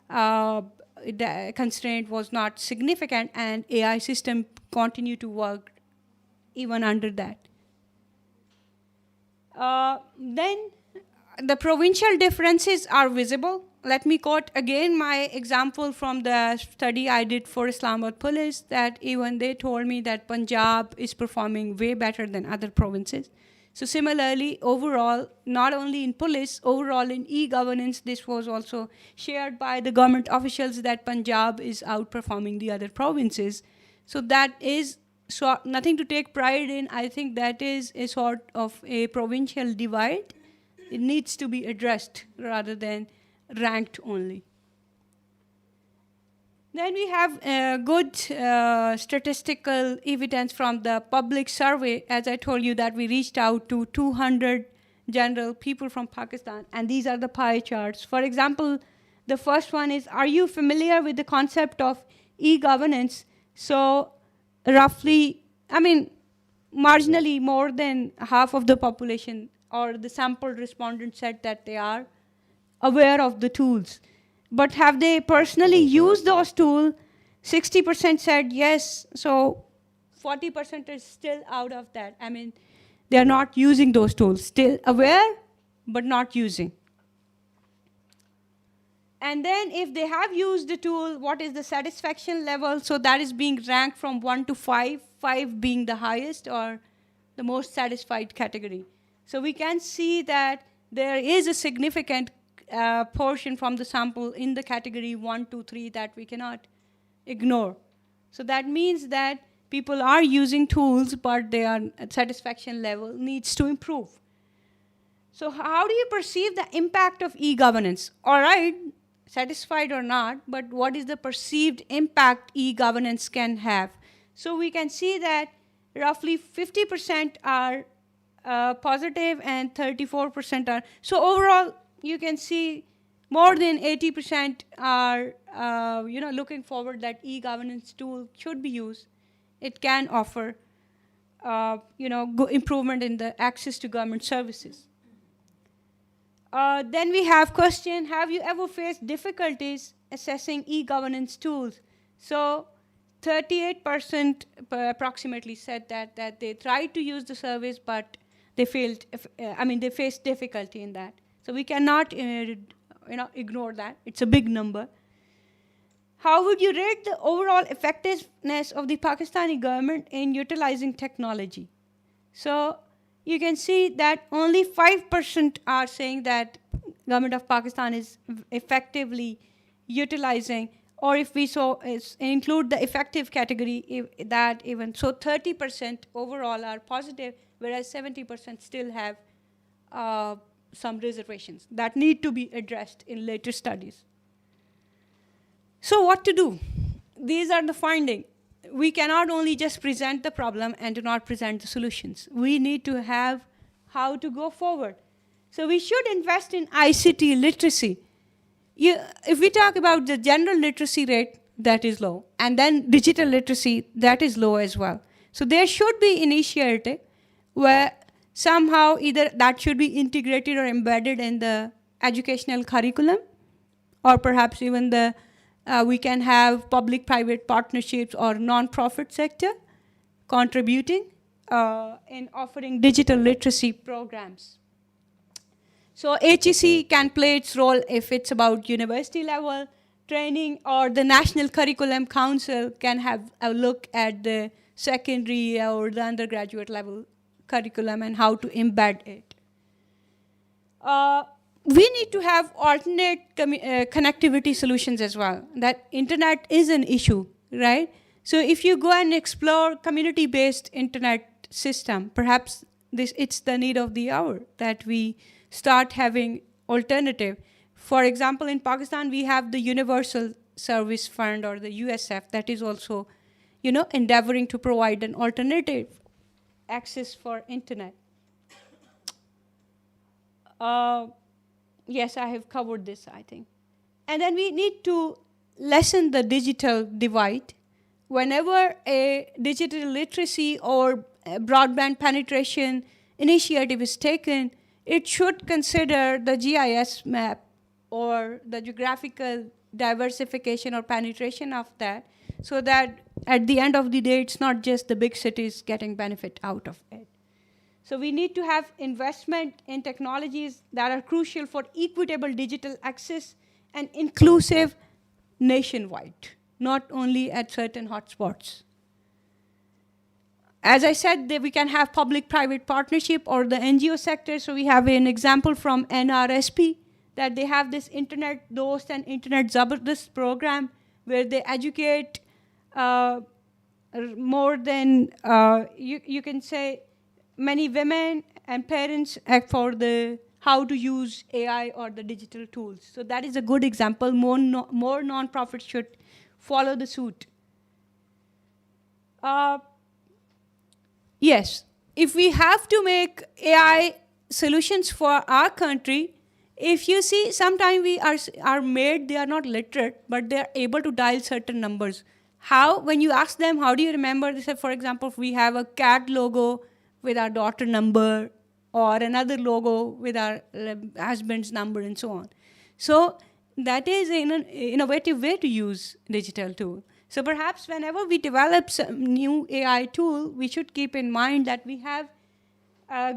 the constraint was not significant, and AI system continue to work even under that. Then the provincial differences are visible. Let me quote again my example from the study I did for Islamabad Police, that even they told me that Punjab is performing way better than other provinces. So similarly, overall, not only in police, overall in e-governance, this was also shared by the government officials that Punjab is outperforming the other provinces. So that is nothing to take pride in. I think that is a sort of a provincial divide. It needs to be addressed rather than ranked only. Then we have good statistical evidence from the public survey. As I told you, that we reached out to 200 general people from Pakistan, and these are the pie charts. For example, the first one is, are you familiar with the concept of e-governance? So roughly, marginally more than half of the population or the sampled respondents said that they are aware of the tools. But have they personally used those tools? 60% said yes, so 40% is still out of that. They are not using those tools, still aware, but not using. And then if they have used the tool, what is the satisfaction level? So that is being ranked from 1 to 5, 5 being the highest or the most satisfied category. So we can see that there is a significant portion from the sample in the category 1, 2, 3 that we cannot ignore. So that means that people are using tools, but their satisfaction level needs to improve. So how do you perceive the impact of e-governance? All right, satisfied or not, but what is the perceived impact e-governance can have? So we can see that roughly 50% are positive and 34% are. So overall, you can see more than 80% are looking forward that e-governance tool should be used. It can offer improvement in the access to government services. Then we have question, have you ever faced difficulties assessing e-governance tools? So 38% approximately said that they tried to use the service, but they failed. They faced difficulty in that. So we cannot ignore that. It's a big number. How would you rate the overall effectiveness of the Pakistani government in utilizing technology? So you can see that only 5% are saying that government of Pakistan is effectively utilizing, or if we include the effective category, that even. So 30% overall are positive, whereas 70% still have some reservations that need to be addressed in later studies. So what to do? These are the findings. We cannot only just present the problem and do not present the solutions. We need to have how to go forward. So we should invest in ICT literacy. If we talk about the general literacy rate, that is low, and then digital literacy, that is low as well. So there should be initiative where somehow either that should be integrated or embedded in the educational curriculum, or perhaps even we can have public-private partnerships or non-profit sector contributing in offering digital literacy programs. So HEC can play its role if it's about university level training, or the National Curriculum Council can have a look at the secondary or the undergraduate level curriculum and how to embed it. We need to have alternate connectivity solutions as well. That internet is an issue, right? So if you go and explore community-based internet system, perhaps it's the need of the hour that we start having alternative. For example, in Pakistan, we have the Universal Service Fund, or the USF, that is also, endeavoring to provide an alternative access for internet. Yes, I have covered this, I think. And then we need to lessen the digital divide. Whenever a digital literacy or broadband penetration initiative is taken, it should consider the GIS map or the geographical diversification or penetration of that, so that at the end of the day, it's not just the big cities getting benefit out of it. So we need to have investment in technologies that are crucial for equitable digital access and inclusive nationwide, not only at certain hotspots. As I said, that we can have public-private partnership or the NGO sector. So we have an example from NRSP, that they have this Internet Dost and Internet Zabardast program, where they educate more than, you can say, many women and parents for the how to use AI or the digital tools. So that is a good example. More nonprofits should follow the suit. Yes, if we have to make AI solutions for our country, if you see, sometimes we are made, they are not literate, but they are able to dial certain numbers. How? When you ask them, how do you remember? They say, for example, if we have a cat logo with our daughter number, or another logo with our husband's number, and so on. So that is an innovative way to use digital tool. So perhaps whenever we develop some new AI tool, we should keep in mind that we have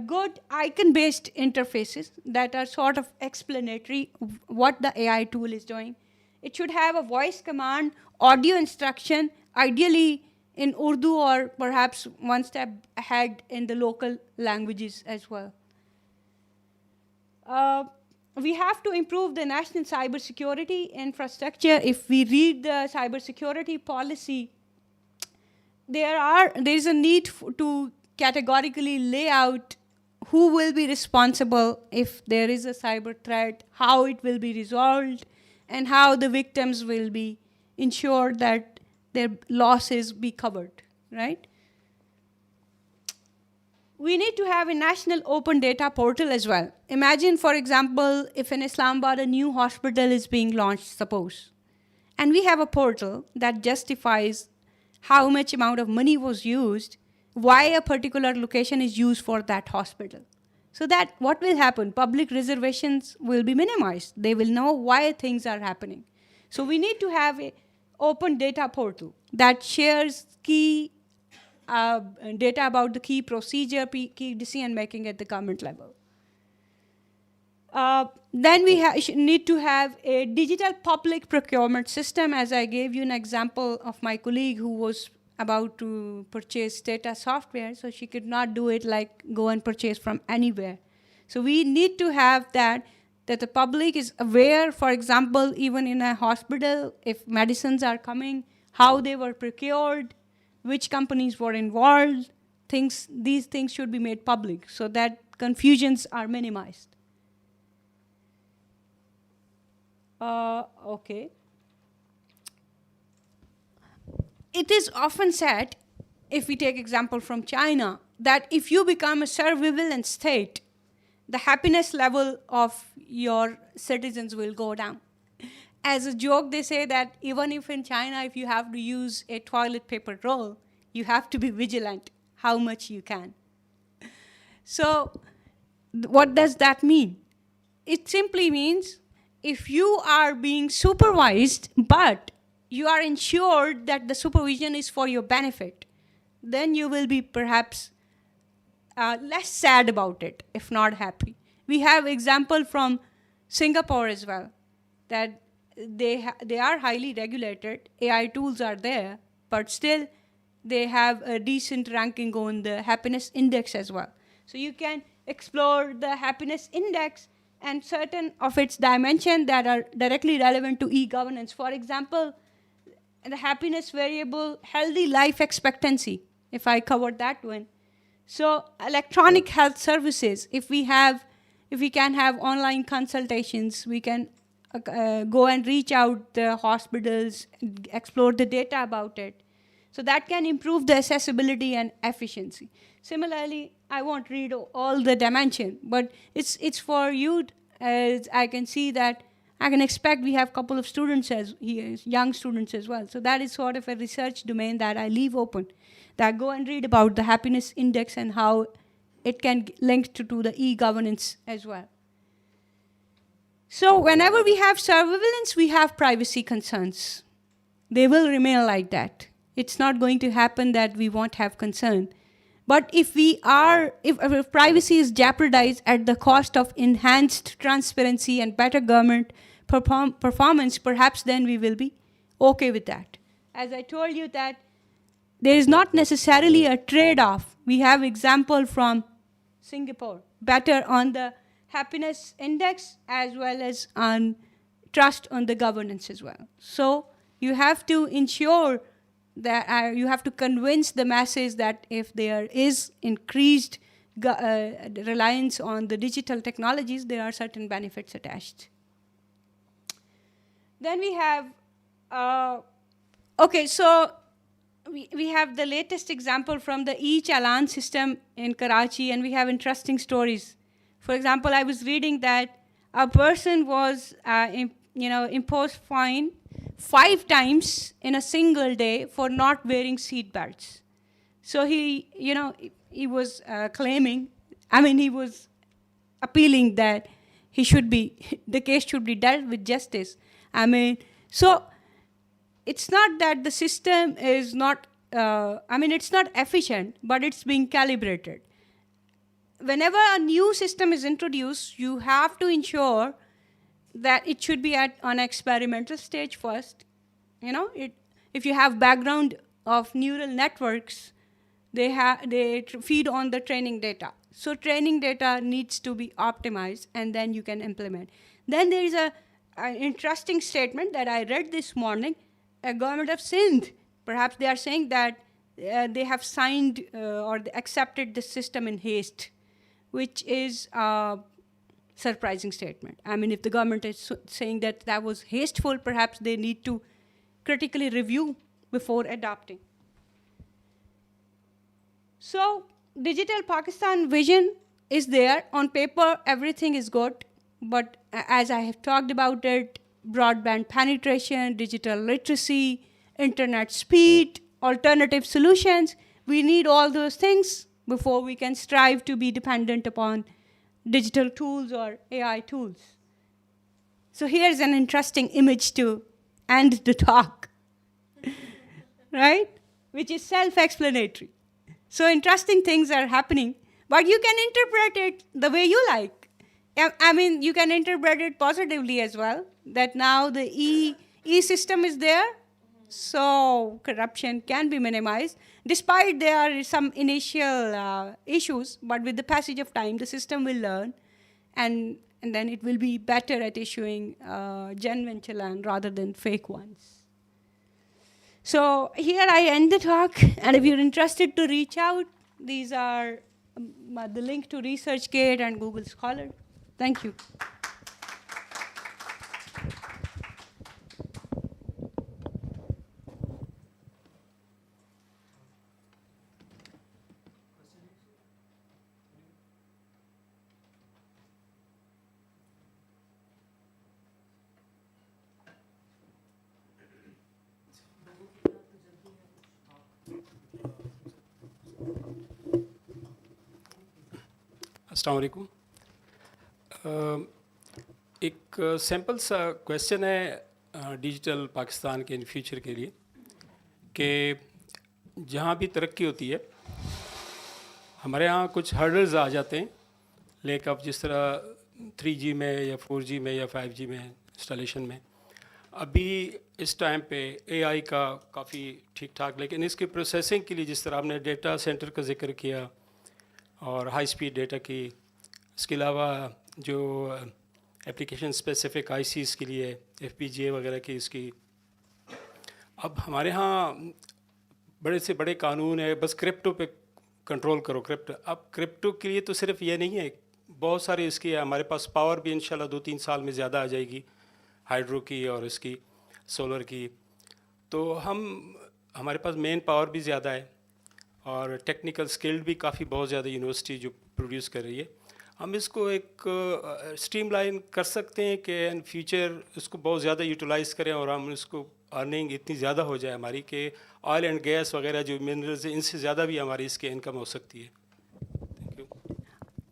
good icon-based interfaces that are sort of explanatory of what the AI tool is doing. It should have a voice command, audio instruction, ideally in Urdu, or perhaps one step ahead in the local languages as well. We have to improve the national cybersecurity infrastructure. If we read the cybersecurity policy, there is a need to categorically lay out who will be responsible if there is a cyber threat, how it will be resolved, and how the victims will be ensured that their losses be covered, right? We need to have a national open data portal as well. Imagine, for example, if in Islamabad a new hospital is being launched, suppose, and we have a portal that justifies how much amount of money was used, why a particular location is used for that hospital. So that what will happen? Public reservations will be minimized. They will know why things are happening. So we need to have an open data portal that shares key data about the key procedure, key decision making at the government level. Then we need to have a digital public procurement system. As I gave you an example of my colleague who was about to purchase data software, so she could not do it like go and purchase from anywhere. So we need to have that the public is aware, for example, even in a hospital, if medicines are coming, how they were procured, which companies were involved, these things should be made public so that confusions are minimized. Okay. It is often said, if we take example from China, that if you become a surveillance state, the happiness level of your citizens will go down. As a joke, they say that even if in China, if you have to use a toilet paper roll, you have to be vigilant how much you can. So what does that mean? It simply means if you are being supervised, but you are ensured that the supervision is for your benefit, then you will be perhaps less sad about it, if not happy. We have example from Singapore as well, that they are highly regulated, AI tools are there, but still they have a decent ranking on the happiness index as well. So you can explore the happiness index and certain of its dimensions that are directly relevant to e-governance. For example, the happiness variable, healthy life expectancy, if I covered that one. So electronic health services, if we have if we can have online consultations, we can go and reach out the hospitals, explore the data about it. So that can improve the accessibility and efficiency. Similarly, I won't read all the dimension, but it's for you, as I can see that I can expect we have a couple of students young students as well. So that is sort of a research domain that I leave open, that go and read about the happiness index and how it can link to the e-governance as well. So whenever we have surveillance, we have privacy concerns. They will remain like that. It's not going to happen that we won't have concern. But if privacy is jeopardized at the cost of enhanced transparency and better government performance, perhaps then we will be okay with that. As I told you that there is not necessarily a trade-off. We have example from Singapore, better on the happiness index as well as on trust on the governance as well. So you have to ensure that you have to convince the masses that if there is increased reliance on the digital technologies, there are certain benefits attached. Then we have, so we have the latest example from the e-challan system in Karachi, and we have interesting stories. For example, I was reading that a person was imposed fine 5 times in a single day for not wearing seat belts. So he was claiming, he was appealing that the case should be dealt with justice. So it's not that the system is not, it's not efficient, but it's being calibrated. Whenever a new system is introduced, you have to ensure that it should be on experimental stage first. If you have background of neural networks, they feed on the training data. So training data needs to be optimized, and then you can implement. Then there is an interesting statement that I read this morning. A government of Sindh, perhaps they are saying that they have signed or they accepted the system in haste, which is a surprising statement. If the government is saying that was hasteful, perhaps they need to critically review before adopting. So digital Pakistan vision is there. On paper, everything is good. But as I have talked about it, broadband penetration, digital literacy, internet speed, alternative solutions, we need all those things before we can strive to be dependent upon digital tools or AI tools. So here's an interesting image to end the talk, right? Which is self-explanatory. So interesting things are happening, but you can interpret it the way you like. You can interpret it positively as well, that now the e-system is there, so corruption can be minimized. Despite there are some initial issues, but with the passage of time, the system will learn, and then it will be better at issuing genuine challan rather than fake ones. So here I end the talk, and if you're interested to reach out, these are the link to ResearchGate and Google Scholar. Thank you. अस्सलाम वालेकुम। एक sample सा question है digital Pakistan के in future के लिए कि जहाँ भी तरक्की होती है हमारे यहाँ कुछ हर्डल्स आ जाते हैं, लेकिन अब जिस तरह 3G में या 4G में या 5G में इंस्टॉलेशन में अभी इस टाइम पे AI का काफ़ी ठीक ठाक, लेकिन इसकी प्रोसेसिंग के लिए जिस तरह आपने डेटा सेंटर का जिक्र किया और हाई स्पीड डेटा की, इसके अलावा जो एप्लीकेशन स्पेसिफिक ICs के लिए FPGA वगैरह की इसकी, अब हमारे यहाँ बड़े से बड़े कानून है, बस क्रिप्टो पे कंट्रोल करो। अब क्रिप्टो के लिए तो सिर्फ ये नहीं है, بہت ساری اس کی ہے. ہمارے پاس پاور بھی انشاءاللہ 2-3 سال میں زیادہ آ جائے گی, ہائیڈرو کی اور اس کی سولر کی. تو ہمارے پاس مین پاور بھی زیادہ ہے اور ٹیکنیکل اسکلڈ بھی کافی بہت زیادہ یونیورسٹی جو پروڈیوس کر رہی ہے. ہم اس کو ایک اسٹریم لائن کر سکتے ہیں کہ ان فیوچر اس کو بہت زیادہ یوٹیلائز کریں اور ہم اس کو ارننگ اتنی زیادہ ہو جائے ہماری کہ آئل اینڈ گیس وغیرہ جو منرلز ہیں ان سے زیادہ بھی ہماری اس کی انکم ہو سکتی ہے. Thank you.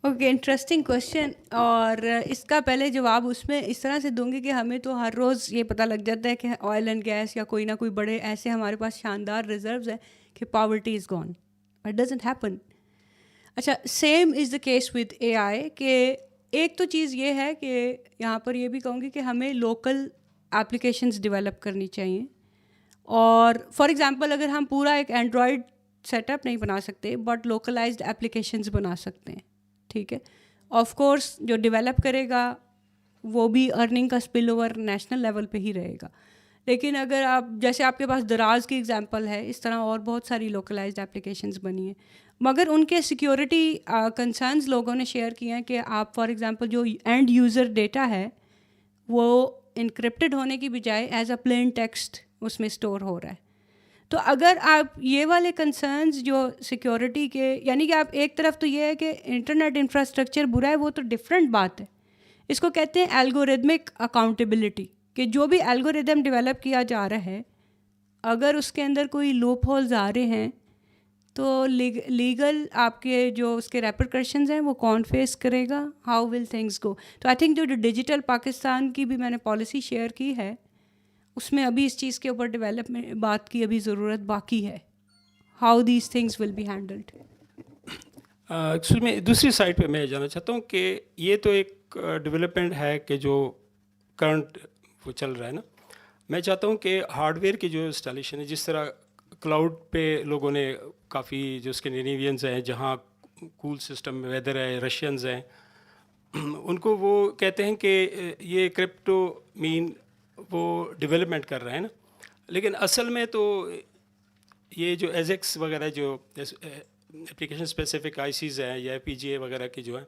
Okay, interesting question. اور اس کا پہلے جواب اس میں اس طرح سے دوں گی کہ ہمیں تو ہر روز یہ پتہ لگ جاتا ہے کہ آئل اینڈ گیس یا کوئی نہ کوئی بڑے ایسے ہمارے پاس شاندار ریزروز ہیں کہ poverty is gone, but doesn't happen. اچھا, same is the case with A I کہ ایک تو چیز یہ ہے کہ یہاں پر یہ بھی کہوں گی کہ ہمیں لوکل ایپلیکیشنز ڈیولپ کرنی چاہیے. اور فار ایگزامپل اگر ہم پورا ایک اینڈرائڈ سیٹ اپ نہیں بنا سکتے بٹ لوکلائزڈ ایپلیکیشنز بنا سکتے ہیں, ٹھیک ہے. آف کورس جو ڈیولپ کرے گا وہ بھی ارننگ کا اسپل اوور نیشنل لیول پہ ہی رہے گا. لیکن اگر آپ جیسے آپ کے پاس دراز کی ایگزامپل ہے, اس طرح اور بہت ساری لوکلائزڈ ایپلیکیشنز بنی ہیں, مگر ان کے سیکیورٹی کنسرنز لوگوں نے شیئر کیے ہیں کہ آپ فار ایگزامپل جو اینڈ یوزر ڈیٹا ہے وہ انکرپٹڈ ہونے کی بجائے ایز اے پلین ٹیکسٹ اس میں اسٹور ہو رہا ہے. تو اگر آپ یہ والے کنسرنز جو سیکیورٹی کے, یعنی کہ آپ ایک طرف تو یہ ہے کہ انٹرنیٹ انفراسٹرکچر برا ہے, وہ تو ڈفرینٹ بات ہے. اس کو کہتے ہیں الگوریدمک اکاؤنٹیبلٹی, کہ جو بھی الگوریدم ڈیولپ کیا جا رہا ہے اگر اس کے اندر کوئی لوپ ہولز آ رہے ہیں تو لیگل آپ کے جو اس کے ریپرکشنز ہیں وہ کون فیس کرے گا, ہاؤ ول تھنگس گو. تو آئی تھنک جو ڈیجیٹل پاکستان کی بھی میں نے پالیسی شیئر کی ہے اس میں ابھی اس چیز کے اوپر ڈیولپمنٹ بات کی ابھی ضرورت باقی ہے, how these things will be handled. Actually میں دوسری سائڈ پہ میں جانا چاہتا ہوں کہ یہ تو ایک ڈیولپمنٹ ہے کہ جو کرنٹ وہ چل رہا ہے نا. میں چاہتا ہوں کہ ہارڈ ویئر کی جو انسٹالیشن ہے, جس طرح کلاؤڈ پہ لوگوں نے کافی جو اس کے نیوینز ہیں جہاں کول سسٹم ویدر ہے, رشینز ہیں, ان کو وہ کہتے ہیں کہ یہ کرپٹو مین وہ ڈیولپمنٹ کر رہے ہیں نا. لیکن اصل میں تو یہ جو ایزیکس وغیرہ جو اپلیکیشن اسپیسیفک آئی سیز ہیں یا پی جی اے وغیرہ کی جو ہیں,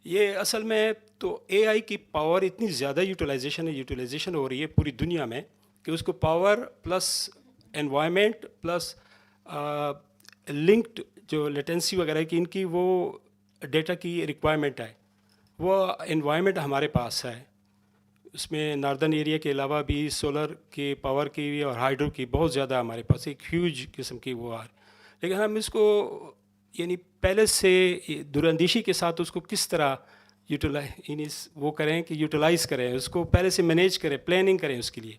یہ اصل میں تو اے آئی کی پاور اتنی زیادہ یوٹیلائزیشن ہو رہی ہے پوری دنیا میں کہ اس کو power plus environment plus linked جو لیٹنسی وغیرہ کی ان کی وہ ڈیٹا کی ریکوائرمنٹ ہے, وہ انوائرمنٹ ہمارے پاس ہے. اس میں ناردرن ایریا کے علاوہ بھی سولر کی پاور کی بھی اور ہائیڈرو کی بہت زیادہ ہمارے پاس ایک ہیوج قسم کی وہ لیکن ہم اس کو یعنی پہلے سے دوراندیشی کے ساتھ اس کو کس طرح وہ کریں کہ یوٹیلائز کریں, اس کو پہلے سے مینیج کریں, پلاننگ کریں اس کے لیے.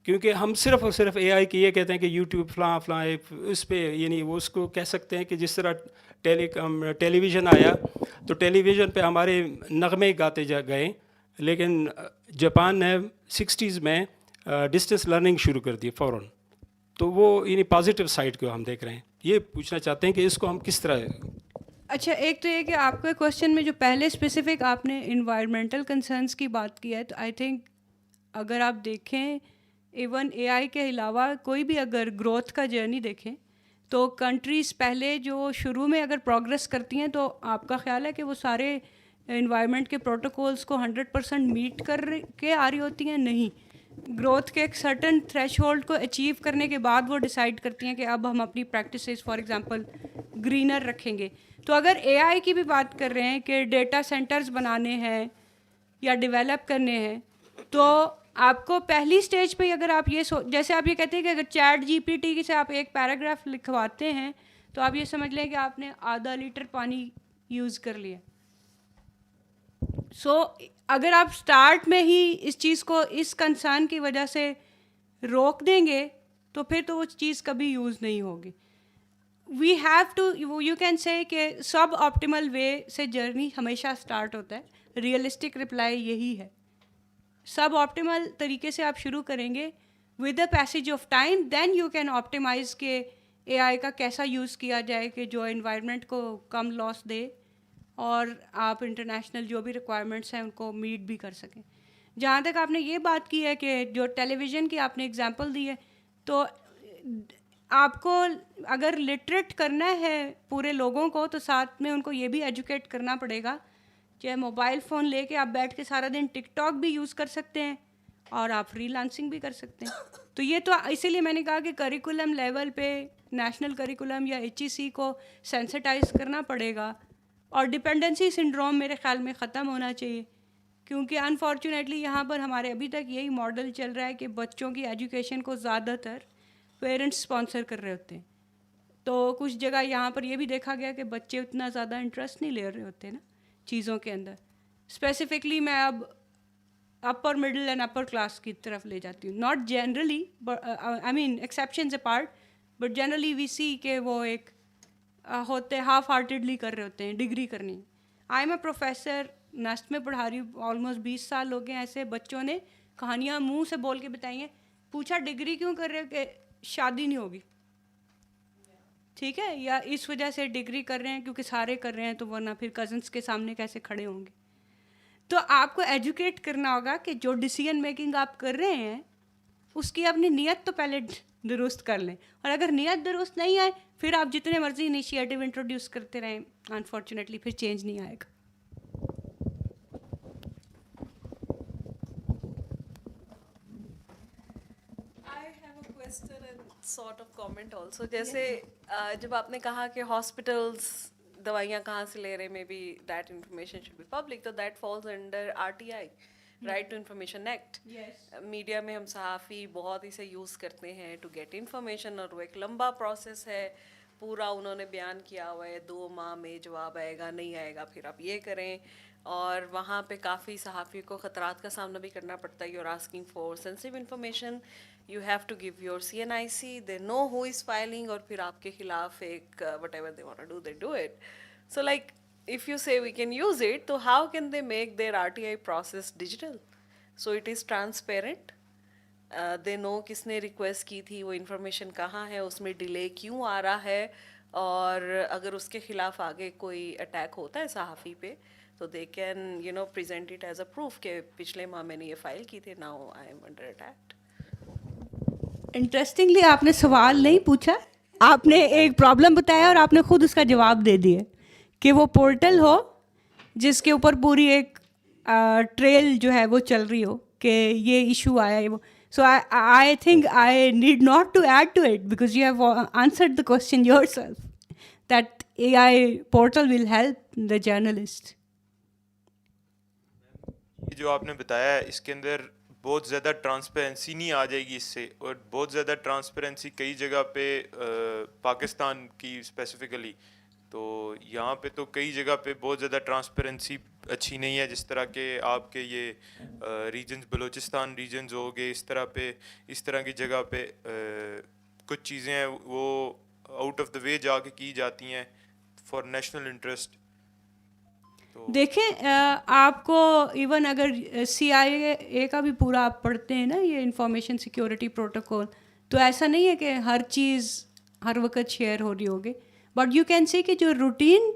کیونکہ ہم صرف اور صرف اے آئی کی یہ کہتے ہیں کہ یوٹیوب فلاں اس پہ, یعنی وہ اس کو کہہ سکتے ہیں کہ جس طرح ٹیلی ویژن آیا تو ٹیلی ویژن پہ ہمارے نغمے گاتے گئے, لیکن جاپان نے 60s میں ڈسٹینس لرننگ شروع کر دی فوراً. تو وہ یعنی پازیٹیو سائڈ کو ہم دیکھ رہے ہیں. یہ پوچھنا چاہتے ہیں کہ اس کو ہم کس طرح. اچھا, ایک تو یہ کہ آپ کے کوشچن میں جو پہلے اسپیسیفک آپ نے انوائرمنٹل کنسرنس کی بات کی ہے, تو آئی تھنک اگر آپ دیکھیں ایون اے آئی کے علاوہ کوئی بھی اگر گروتھ کا جرنی دیکھیں تو کنٹریز پہلے جو شروع میں اگر پروگرس کرتی ہیں تو آپ کا خیال ہے کہ وہ سارے انوائرمنٹ کے پروٹوکولز کو 100% میٹ کر کے آ رہی ہوتی ہیں؟ نہیں. گروتھ کے ایک سرٹن تھریش ہولڈ کو اچیو کرنے کے بعد وہ ڈیسائیڈ کرتی ہیں کہ اب ہم اپنی پریکٹسز فار ایگزامپل گرینر رکھیں گے. تو اگر اے آئی کی بھی بات کر رہے ہیں کہ ڈیٹا سینٹرز بنانے ہیں یا ڈیولپ کرنے ہیں, تو آپ کو پہلی سٹیج پہ اگر آپ یہ جیسے آپ یہ کہتے ہیں کہ اگر چیٹ جی پی ٹی سے آپ ایک پیراگراف لکھواتے ہیں تو آپ یہ سمجھ لیں کہ آپ نے آدھا لیٹر پانی یوز کر لیا. سو اگر آپ سٹارٹ میں ہی اس چیز کو اس کنسرن کی وجہ سے روک دیں گے تو پھر تو وہ چیز کبھی یوز نہیں ہوگی. We have to, you can say کہ سب آپٹیمل وے سے جرنی ہمیشہ اسٹارٹ ہوتا ہے. ریئلسٹک رپلائی یہی ہے, سب آپٹیمل طریقے سے آپ شروع کریں گے with the passage of time, then you can optimise کہ اے آئی کا کیسا یوز کیا جائے کہ جو انوائرمنٹ کو کم لاس دے اور آپ انٹرنیشنل جو بھی ریکوائرمنٹس ہیں ان کو میٹ بھی کر سکیں. جہاں تک آپ نے یہ بات کی ہے کہ جو ٹیلی ویژن کی آپ نے اگزامپل دی ہے, تو آپ کو اگر لٹریٹ کرنا ہے پورے لوگوں کو تو ساتھ میں ان کو یہ بھی ایجوکیٹ کرنا پڑے گا. کہ موبائل فون لے کے آپ بیٹھ کے سارا دن ٹک ٹاک بھی یوز کر سکتے ہیں اور آپ فری لانسنگ بھی کر سکتے ہیں. تو یہ تو اسی لیے میں نے کہا کہ کریکولم لیول پہ نیشنل کریکولم یا HEC کو سینسٹائز کرنا پڑے گا, اور ڈپینڈنسی سنڈروم میرے خیال میں ختم ہونا چاہیے, کیونکہ انفارچونیٹلی یہاں پر ہمارے ابھی تک یہی ماڈل چل رہا ہے کہ بچوں کی ایجوکیشن کو زیادہ تر پیرنٹس اسپانسر کر رہے ہوتے ہیں. تو کچھ جگہ یہاں پر یہ بھی دیکھا گیا کہ بچے اتنا زیادہ انٹرسٹ نہیں لے رہے ہوتے نا چیزوں کے اندر. اسپیسیفکلی میں اب upper middle and upper class کی طرف لے جاتی ہوں, not generally, I mean exceptions apart, but generally we see کہ وہ ایک ہوتے ہاف ہارٹیڈلی کر رہے ہوتے ہیں ڈگری کرنی. آئی ایم اے پروفیسر, نسٹ میں پڑھا رہی ہوں, آلموسٹ 20 سال ہو گئے. ایسے بچوں نے کہانیاں منہ سے بول کے بتائی ہیں, پوچھا ڈگری کیوں کر رہے ہو, کہ شادی نہیں ہوگی, ٹھیک ہے, یا اس وجہ سے ڈگری کر رہے ہیں کیونکہ سارے کر رہے ہیں تو ورنہ پھر کزنس کے سامنے کیسے کھڑے ہوں گے. تو آپ کو ایجوکیٹ کرنا ہوگا کہ جو ڈیسیژن میکنگ آپ کر رہے ہیں اس کی اپنی نیت تو پہلے درست کر لیں, اور اگر نیت درست نہیں آئے پھر آپ جتنے مرضی انیشیٹو انٹروڈیوس کرتے رہیں, انفارچونیٹلی پھر چینج نہیں آئے گا. sort of comment also, جیسے جب آپ نے کہا کہ ہاسپٹلس دوائیاں کہاں سے لے رہے, may be that information should be public, تو that falls under RTI, right to information act. Media میں ہم صحافی بہت اسے یوز کرتے ہیں ٹو گیٹ انفارمیشن, اور وہ ایک لمبا پروسیس ہے پورا, انہوں نے بیان کیا ہوا ہے 2 ماہ میں جواب آئے گا, نہیں آئے گا پھر آپ یہ کریں, اور وہاں پہ کافی صحافیوں کو خطرات کا سامنا بھی کرنا پڑتا ہے. You are asking for sensitive information, you have to give your CNIC, they know who is filing, اور پھر آپ کے خلاف ایک whatever they want to do, they do it. So like if you say we can use it, تو how can they make their RTI process digital? So it is transparent, they know کس نے request کی تھی, وہ information کہاں ہے, اس میں delay کیوں آ رہا ہے, اور اگر اس کے خلاف آگے کوئی اٹیک ہوتا ہے صحافی پہ تو they can present it as a proof کہ پچھلے ماہ میں نے یہ فائل کی تھی, now I am under attack. Interestingly آپ نے سوال نہیں پوچھا, آپ نے ایک پرابلم بتایا اور آپ نے خود اس کا جواب دے دیا کہ وہ پورٹل ہو جس کے اوپر پوری ایک ٹریل جو ہے وہ چل رہی ہو کہ یہ ایشو آیا ہے وہ. So I think I need not to add to it because you have answered the question yourself that AI portal will help the journalist. جو آپ نے بتایا ہے اس کے اندر بہت زیادہ ٹرانسپیرنسی نہیں آ جائے گی اس سے, اور بہت زیادہ ٹرانسپیرنسی کئی جگہ پہ پاکستان کی اسپیسیفکلی, تو یہاں پہ تو کئی جگہ پہ بہت زیادہ ٹرانسپیرنسی اچھی نہیں ہے, جس طرح کہ آپ کے یہ ریجنز بلوچستان ریجنز ہو گئے, اس طرح کی جگہ پہ کچھ چیزیں ہیں وہ آؤٹ آف دا وے جا کے کی جاتی ہیں فار نیشنل انٹرسٹ. دیکھیں آپ کو ایون اگر CIA کا بھی پورا آپ پڑھتے ہیں نا یہ انفارمیشن سیکیورٹی پروٹوکول, تو ایسا نہیں ہے کہ ہر چیز ہر وقت شیئر ہو رہی ہوگی, بٹ یو کین سی کہ جو روٹین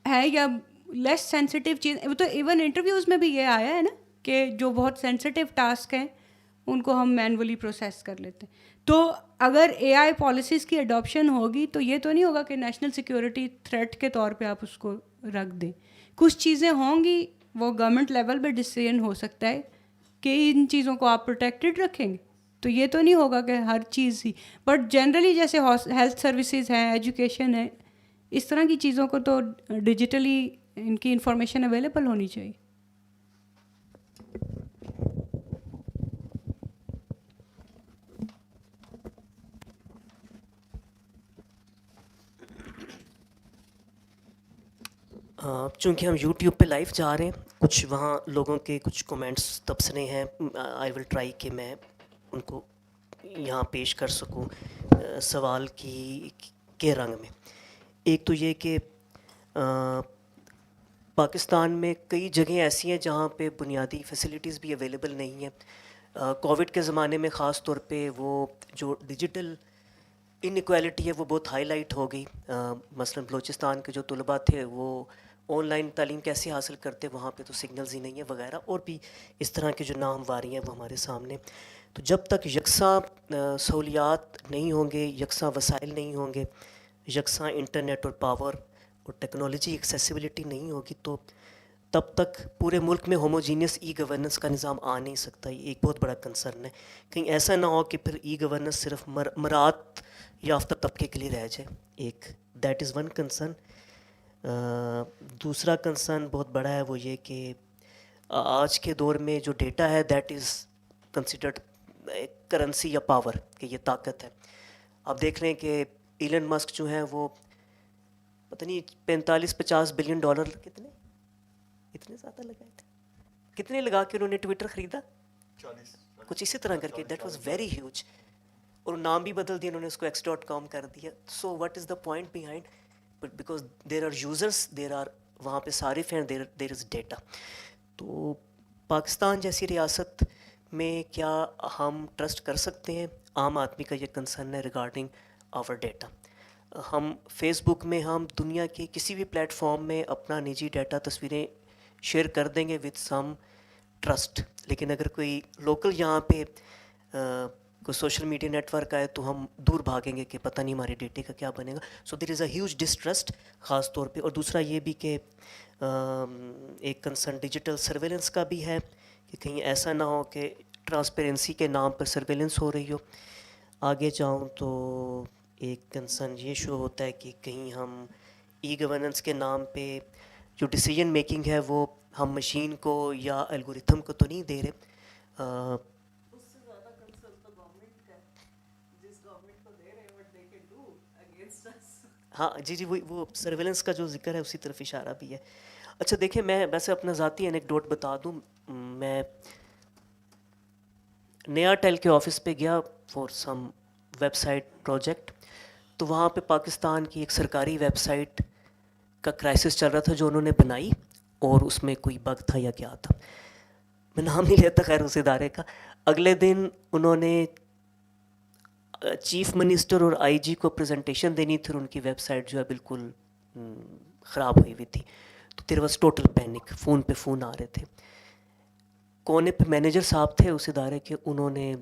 ہے یا لیس سینسٹیو چیز, وہ تو ایون انٹرویوز میں بھی یہ آیا ہے نا کہ جو بہت سینسٹیو ٹاسک ہیں ان کو ہم مینولی پروسیس کر لیتے ہیں. تو اگر AI پالیسیز کی اڈاپشن ہوگی تو یہ تو نہیں ہوگا کہ نیشنل سیکیورٹی تھریٹ کے طور پہ آپ اس کو رکھ دیں. کچھ چیزیں ہوں گی وہ گورنمنٹ لیول پہ ڈیسیژن ہو سکتا ہے کہ ان چیزوں کو آپ پروٹیکٹیڈ رکھیں گے, تو یہ تو نہیں ہوگا کہ ہر چیز ہی, بٹ جنرلی جیسے ہیلتھ سروسز ہیں, ایجوکیشن ہے, اس طرح کی چیزوں کو تو ڈیجیٹلی ان کی انفارمیشن اویلیبل ہونی چاہیے. چونکہ ہم یوٹیوب پہ لائیو جا رہے ہیں, کچھ وہاں لوگوں کے کچھ کومنٹس تبصرے ہیں, آئی ول ٹرائی کہ میں ان کو یہاں پیش کر سکوں سوال کے رنگ میں. ایک تو یہ کہ پاکستان میں کئی جگہیں ایسی ہیں جہاں پہ بنیادی فیسلٹیز بھی اویلیبل نہیں ہیں. کووڈ کے زمانے میں خاص طور پہ وہ جو ڈیجیٹل انیکویلٹی ہے وہ بہت ہائی لائٹ ہو گئی. مثلاً بلوچستان کے جو طلباء تھے وہ آن لائن تعلیم کیسے حاصل کرتے, وہاں پہ تو سگنلز ہی نہیں ہیں وغیرہ, اور بھی اس طرح کے جو ناہمواری ہیں وہ ہمارے سامنے. تو جب تک یکساں سہولیات نہیں ہوں گے, یکساں وسائل نہیں ہوں گے, یکساں انٹرنیٹ اور پاور اور ٹیکنالوجی ایکسیسیبلٹی نہیں ہوگی, تو تب تک پورے ملک میں ہوموجینس ای گورننس کا نظام آ نہیں سکتا. یہ ایک بہت بڑا کنسرن ہے. کہیں ایسا نہ ہو کہ پھر ای گورننس صرف مراعات یافتہ طبقے کے لیے رہ جائے. ایک دیٹ از ون کنسرن. دوسرا کنسرن بہت بڑا ہے, وہ یہ کہ آج کے دور میں جو ڈیٹا ہے دیٹ از کنسیڈرڈ کرنسی یا پاور, کہ یہ طاقت ہے. آپ دیکھ رہے ہیں کہ ایلن مسک جو ہیں وہ پتہ نہیں 45-50 بلین ڈالر اتنے زیادہ لگائے تھے, کتنے لگا کے انہوں نے ٹویٹر خریدا, 40 کچھ اسی طرح کر کے. That was very huge. اور نام بھی بدل دیا انہوں نے, اس کو x.com کر دیا. So what is the point behind, because there are users, there are وہاں پہ صارف ہیں, دیر از ڈیٹا. تو پاکستان جیسی ریاست میں کیا ہم ٹرسٹ کر سکتے ہیں؟ عام آدمی کا یہ کنسرن ہے ریگارڈنگ آور ڈیٹا. ہم فیس بک میں, ہم دنیا کے کسی بھی پلیٹ فارم میں اپنا نجی ڈیٹا, تصویریں شیئر کر دیں گے وتھ سم ٹرسٹ. لیکن اگر کوئی لوکل یہاں پہ کوئی سوشل میڈیا نیٹ ورک آئے تو ہم دور بھاگیں گے کہ پتہ نہیں ہمارے ڈیٹے کا کیا بنے گا. سو دیر از اے ہیوج ڈسٹرسٹ خاص طور پہ. اور دوسرا یہ بھی کہ ایک کنسرن ڈیجیٹل سرویلنس کا بھی ہے, کہ کہیں ایسا نہ ہو کہ ٹرانسپیرنسی کے نام پر سرویلنس ہو رہی ہو. آگے جاؤں تو ایک کنسرن یہ شو ہوتا ہے کہ کہیں ہم ای گورننس کے نام پہ جو ڈیسیجن میکنگ ہے وہ ہم مشین کو یا الگوریتھم کو تو نہیں دے رہے. اس سے زیادہ کنسرن تو گورنمنٹ کا ہے, جس گورنمنٹ کو دے رہے ہیں what they can do against us. ہاں جی وہ سرویلنس کا جو ذکر ہے اسی طرف اشارہ بھی ہے. اچھا دیکھیں, میں ویسے اپنا ذاتی انیکڈوٹ بتا دوں. میں نیا ٹیل کے آفس پہ گیا for some website project, تو وہاں پہ پاکستان کی ایک سرکاری ویب سائٹ کا کرائسس چل رہا تھا جو انہوں نے بنائی, اور اس میں کوئی بگ تھا یا کیا تھا, میں نام نہیں لیتا خیر اس ادارے کا. اگلے دن انہوں نے چیف منسٹر اور آئی جی کو پریزنٹیشن دینی تھی, اور ان کی ویب سائٹ جو ہے بالکل خراب ہوئی ہوئی تھی. تو there was total panic, phone پہ فون آ رہے تھے. کونے پہ مینیجر صاحب تھے اس ادارے کے, انہوں نے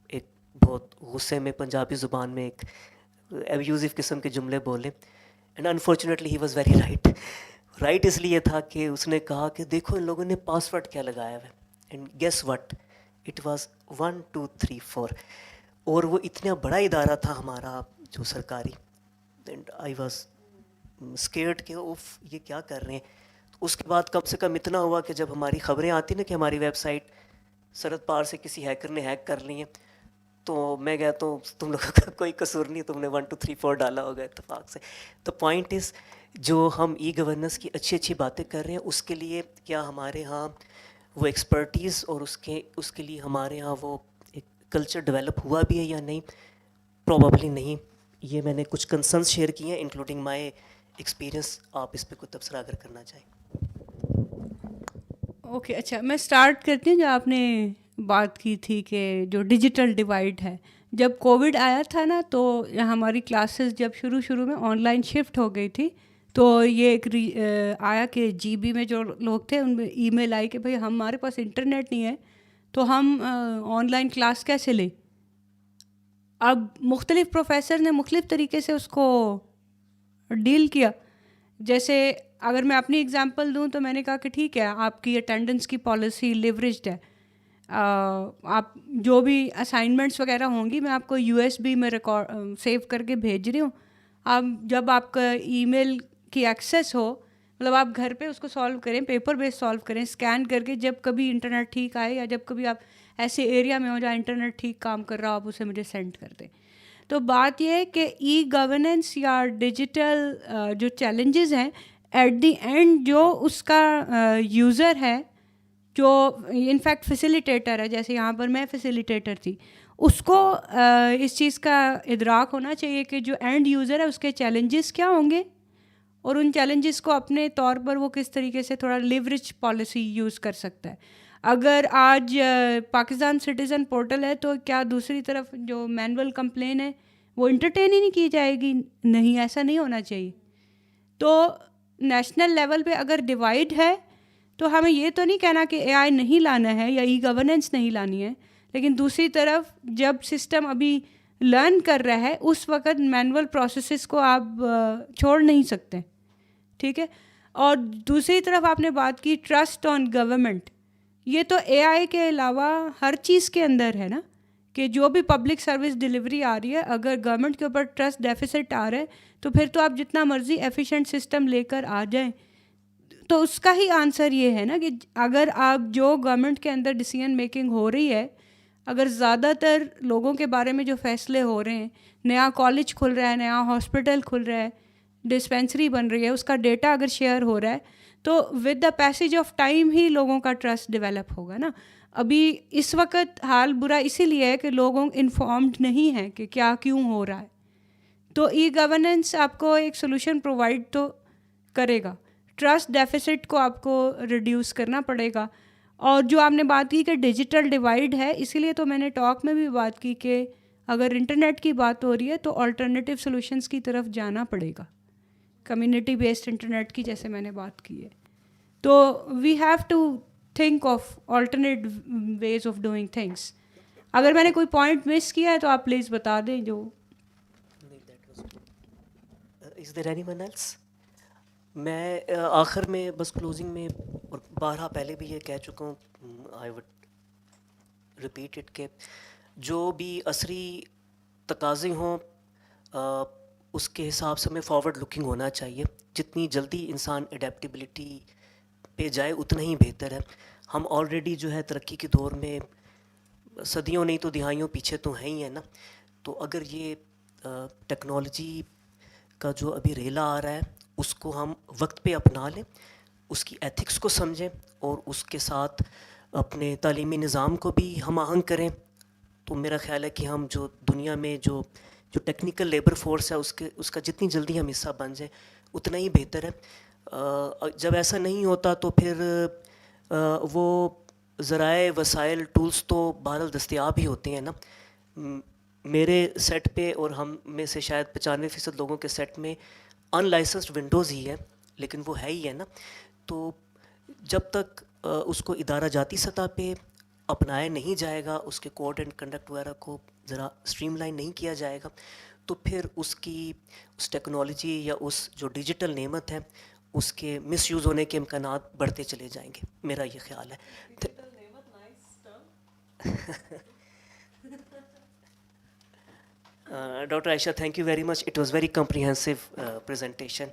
ایک بہت غصے میں پنجابی زبان میں ایک ایبیوزو قسم کے جملے بولے, and unfortunately he was very right اس لیے تھا کہ اس نے کہا کہ دیکھو ان لوگوں نے پاس ورڈ کیا لگایا ہوا ہے, and guess what, it was 1 2 3 4. اور وہ اتنا بڑا ادارہ تھا ہمارا جو سرکاری, اینڈ آئی واز اسکیئرڈ کہ اوف یہ کیا کر رہے ہیں. اس کے بعد کم سے کم اتنا ہوا کہ جب ہماری خبریں آتی نا کہ ہماری ویب سائٹ سرحد پار سے کسی ہیکر نے ہیک کر لی ہیں, تو میں کہتا ہوں تم لوگوں کا کوئی قصور نہیں, تم نے 1 2 3 4 ڈالا ہوگا اتفاق سے. تو پوائنٹ از, جو ہم ای گورننس کی اچھی باتیں کر رہے ہیں اس کے لیے کیا ہمارے ہاں وہ ایکسپرٹیز اور اس کے لیے ہمارے ہاں وہ ایک کلچر ڈیولپ ہوا بھی ہے یا نہیں؟ پروبیبلی نہیں. یہ میں نے کچھ کنسرنس شیئر کیے ہیں انکلوڈنگ مائی ایکسپیرئنس. آپ اس پہ کوئی تبصرہ اگر کرنا چاہیں. اوکے, اچھا میں اسٹارٹ کرتی ہوں. جو آپ نے بات کی تھی کہ جو ڈیجیٹل ڈیوائڈ ہے, جب کووڈ آیا تھا نا تو ہماری کلاسز جب شروع میں آن لائن شفٹ ہو گئی تھی, تو یہ ایک آیا کہ جی بی میں جو لوگ تھے ان میں ای میل آئی کہ بھائی ہمارے پاس انٹرنیٹ نہیں ہے تو ہم آن لائن کلاس کیسے لیں. اب مختلف پروفیسر نے مختلف طریقے سے اس کو ڈیل کیا. جیسے اگر میں اپنی اگزامپل دوں تو میں نے کہا کہ ٹھیک ہے آپ کی اٹینڈنس کی پالیسی لیوریجڈ ہے, آپ جو بھی اسائنمنٹس وغیرہ ہوں گی میں آپ کو یو ایس بی میں ریکارڈ سیو کر کے بھیج رہی ہوں. اب جب آپ کا ای میل کی ایکسیس ہو, مطلب آپ گھر پہ اس کو سالو کریں, پیپر بیس سالو کریں, اسکین کر کے, جب کبھی انٹرنیٹ ٹھیک آئے یا جب کبھی آپ ایسے ایریا میں ہو جہاں انٹرنیٹ ٹھیک کام کر رہا ہو, آپ اسے مجھے سینڈ کر دیں. تو بات یہ ہے کہ ای گورننس یا ڈیجیٹل جو چیلنجز ہیں, ایٹ دی اینڈ جو اس کا یوزر ہے, جو انفیکٹ فیسیلیٹیٹر ہے, جیسے یہاں پر میں فیسیلیٹیٹر تھی, اس کو اس چیز کا ادراک ہونا چاہیے کہ جو اینڈ یوزر ہے اس کے چیلنجز کیا ہوں گے, اور ان چیلنجز کو اپنے طور پر وہ کس طریقے سے تھوڑا لیوریج پالیسی یوز کر سکتا ہے. اگر آج پاکستان سٹیزن پورٹل ہے تو کیا دوسری طرف جو مینول کمپلین ہے وہ انٹرٹین ہی نہیں کی جائے گی؟ نہیں, ایسا نہیں ہونا چاہیے. تو نیشنل لیول پہ اگر ڈیوائڈ ہے تو ہمیں یہ تو نہیں کہنا کہ اے آئی نہیں لانا ہے یا ای گورننس نہیں لانی ہے, لیکن دوسری طرف جب سسٹم ابھی لرن کر رہا ہے اس وقت مینول پروسیسز کو آپ چھوڑ نہیں سکتے. ٹھیک ہے, اور دوسری طرف آپ نے بات کی ٹرسٹ آن گورنمنٹ. یہ تو اے آئی کے علاوہ ہر چیز کے اندر ہے نا, کہ جو بھی پبلک سروس ڈلیوری آ رہی ہے اگر گورنمنٹ کے اوپر ٹرسٹ ڈیفیسٹ آ رہا ہے تو پھر تو آپ جتنا مرضی ایفیشینٹ سسٹم لے کر آ جائیں. تو اس کا ہی آنسر یہ ہے نا کہ اگر آپ جو گورنمنٹ کے اندر ڈیسیژن میکنگ ہو رہی ہے, اگر زیادہ تر لوگوں کے بارے میں جو فیصلے ہو رہے ہیں, نیا کالج کھل رہا ہے, نیا ہاسپٹل کھل رہا ہے, ڈسپینسری بن رہی ہے, اس کا ڈیٹا اگر شیئر ہو رہا ہے تو with the passage of time ہی لوگوں کا ٹرسٹ ڈیولپ ہوگا نا. ابھی اس وقت حال برا اسی لیے ہے کہ لوگوں انفارمڈ نہیں ہیں کہ کیا کیوں ہو رہا ہے. تو ای گورننس آپ کو ایک سولوشن پرووائڈ تو کرے گا, ٹرسٹ ڈیفیسٹ کو آپ کو ریڈیوس کرنا پڑے گا. اور جو آپ نے بات کی کہ ڈیجیٹل ڈیوائڈ ہے, اسی لیے تو میں نے ٹاک میں بھی بات کی کہ اگر انٹرنیٹ کی بات ہو رہی ہے تو آلٹرنیٹیو سولوشنس کی طرف جانا پڑے گا, کمیونٹی بیسڈ انٹرنیٹ کی جیسے میں نے بات کی ہے. تو we have to think of alternate ways of doing things. اگر میں نے کوئی پوائنٹ مس کیا ہے تو آپ پلیز بتا دیں. جو از دیر اینی ون ایلس؟ میں آخر میں بس کلوزنگ میں, اور بارہا پہلے بھی یہ کہہ چکا ہوں, آئی وڈ ریپیٹ اٹ, کہ جو بھی عصری تقاضے ہوں اس کے حساب سے ہمیں فارورڈ لکنگ ہونا چاہیے. جتنی جلدی انسان اڈیپٹیبلٹی پہ جائے اتنا ہی بہتر ہے. ہم آلریڈی جو ہے ترقی کے دور میں صدیوں نہیں تو دہائیوں پیچھے تو ہیں ہی ہیں نا. تو اگر یہ ٹیکنالوجی کا جو ابھی ریلا آ رہا ہے اس کو ہم وقت پہ اپنا لیں, اس کی ایتھکس کو سمجھیں اور اس کے ساتھ اپنے تعلیمی نظام کو بھی ہم آہنگ کریں, تو میرا خیال ہے کہ ہم جو دنیا میں جو ٹیکنیکل لیبر فورس ہے اس کا جتنی جلدی ہم حصہ بن جائیں اتنا ہی بہتر ہے. جب ایسا نہیں ہوتا تو پھر وہ ذرائع وسائل ٹولز تو بہرحال دستیاب ہی ہوتے ہیں نا. میرے سیٹ پہ اور ہم میں سے شاید 95% لوگوں کے سیٹ میں ان لائسنسڈ ونڈوز ہی ہے, لیکن وہ ہے ہی ہے نا. تو جب تک اس کو ادارہ جاتی سطح پہ اپنایا نہیں جائے گا, اس کے کوڈ اینڈ کنڈکٹ وغیرہ کو ذرا اسٹریم لائن نہیں کیا جائے گا, تو پھر اس ٹیکنالوجی یا اس جو ڈیجیٹل نعمت ہے اس کے مس یوز ہونے کے امکانات بڑھتے چلے جائیں گے. میرا یہ خیال ہے. Dr. Ayesha, thank you very much. It was very comprehensive presentation.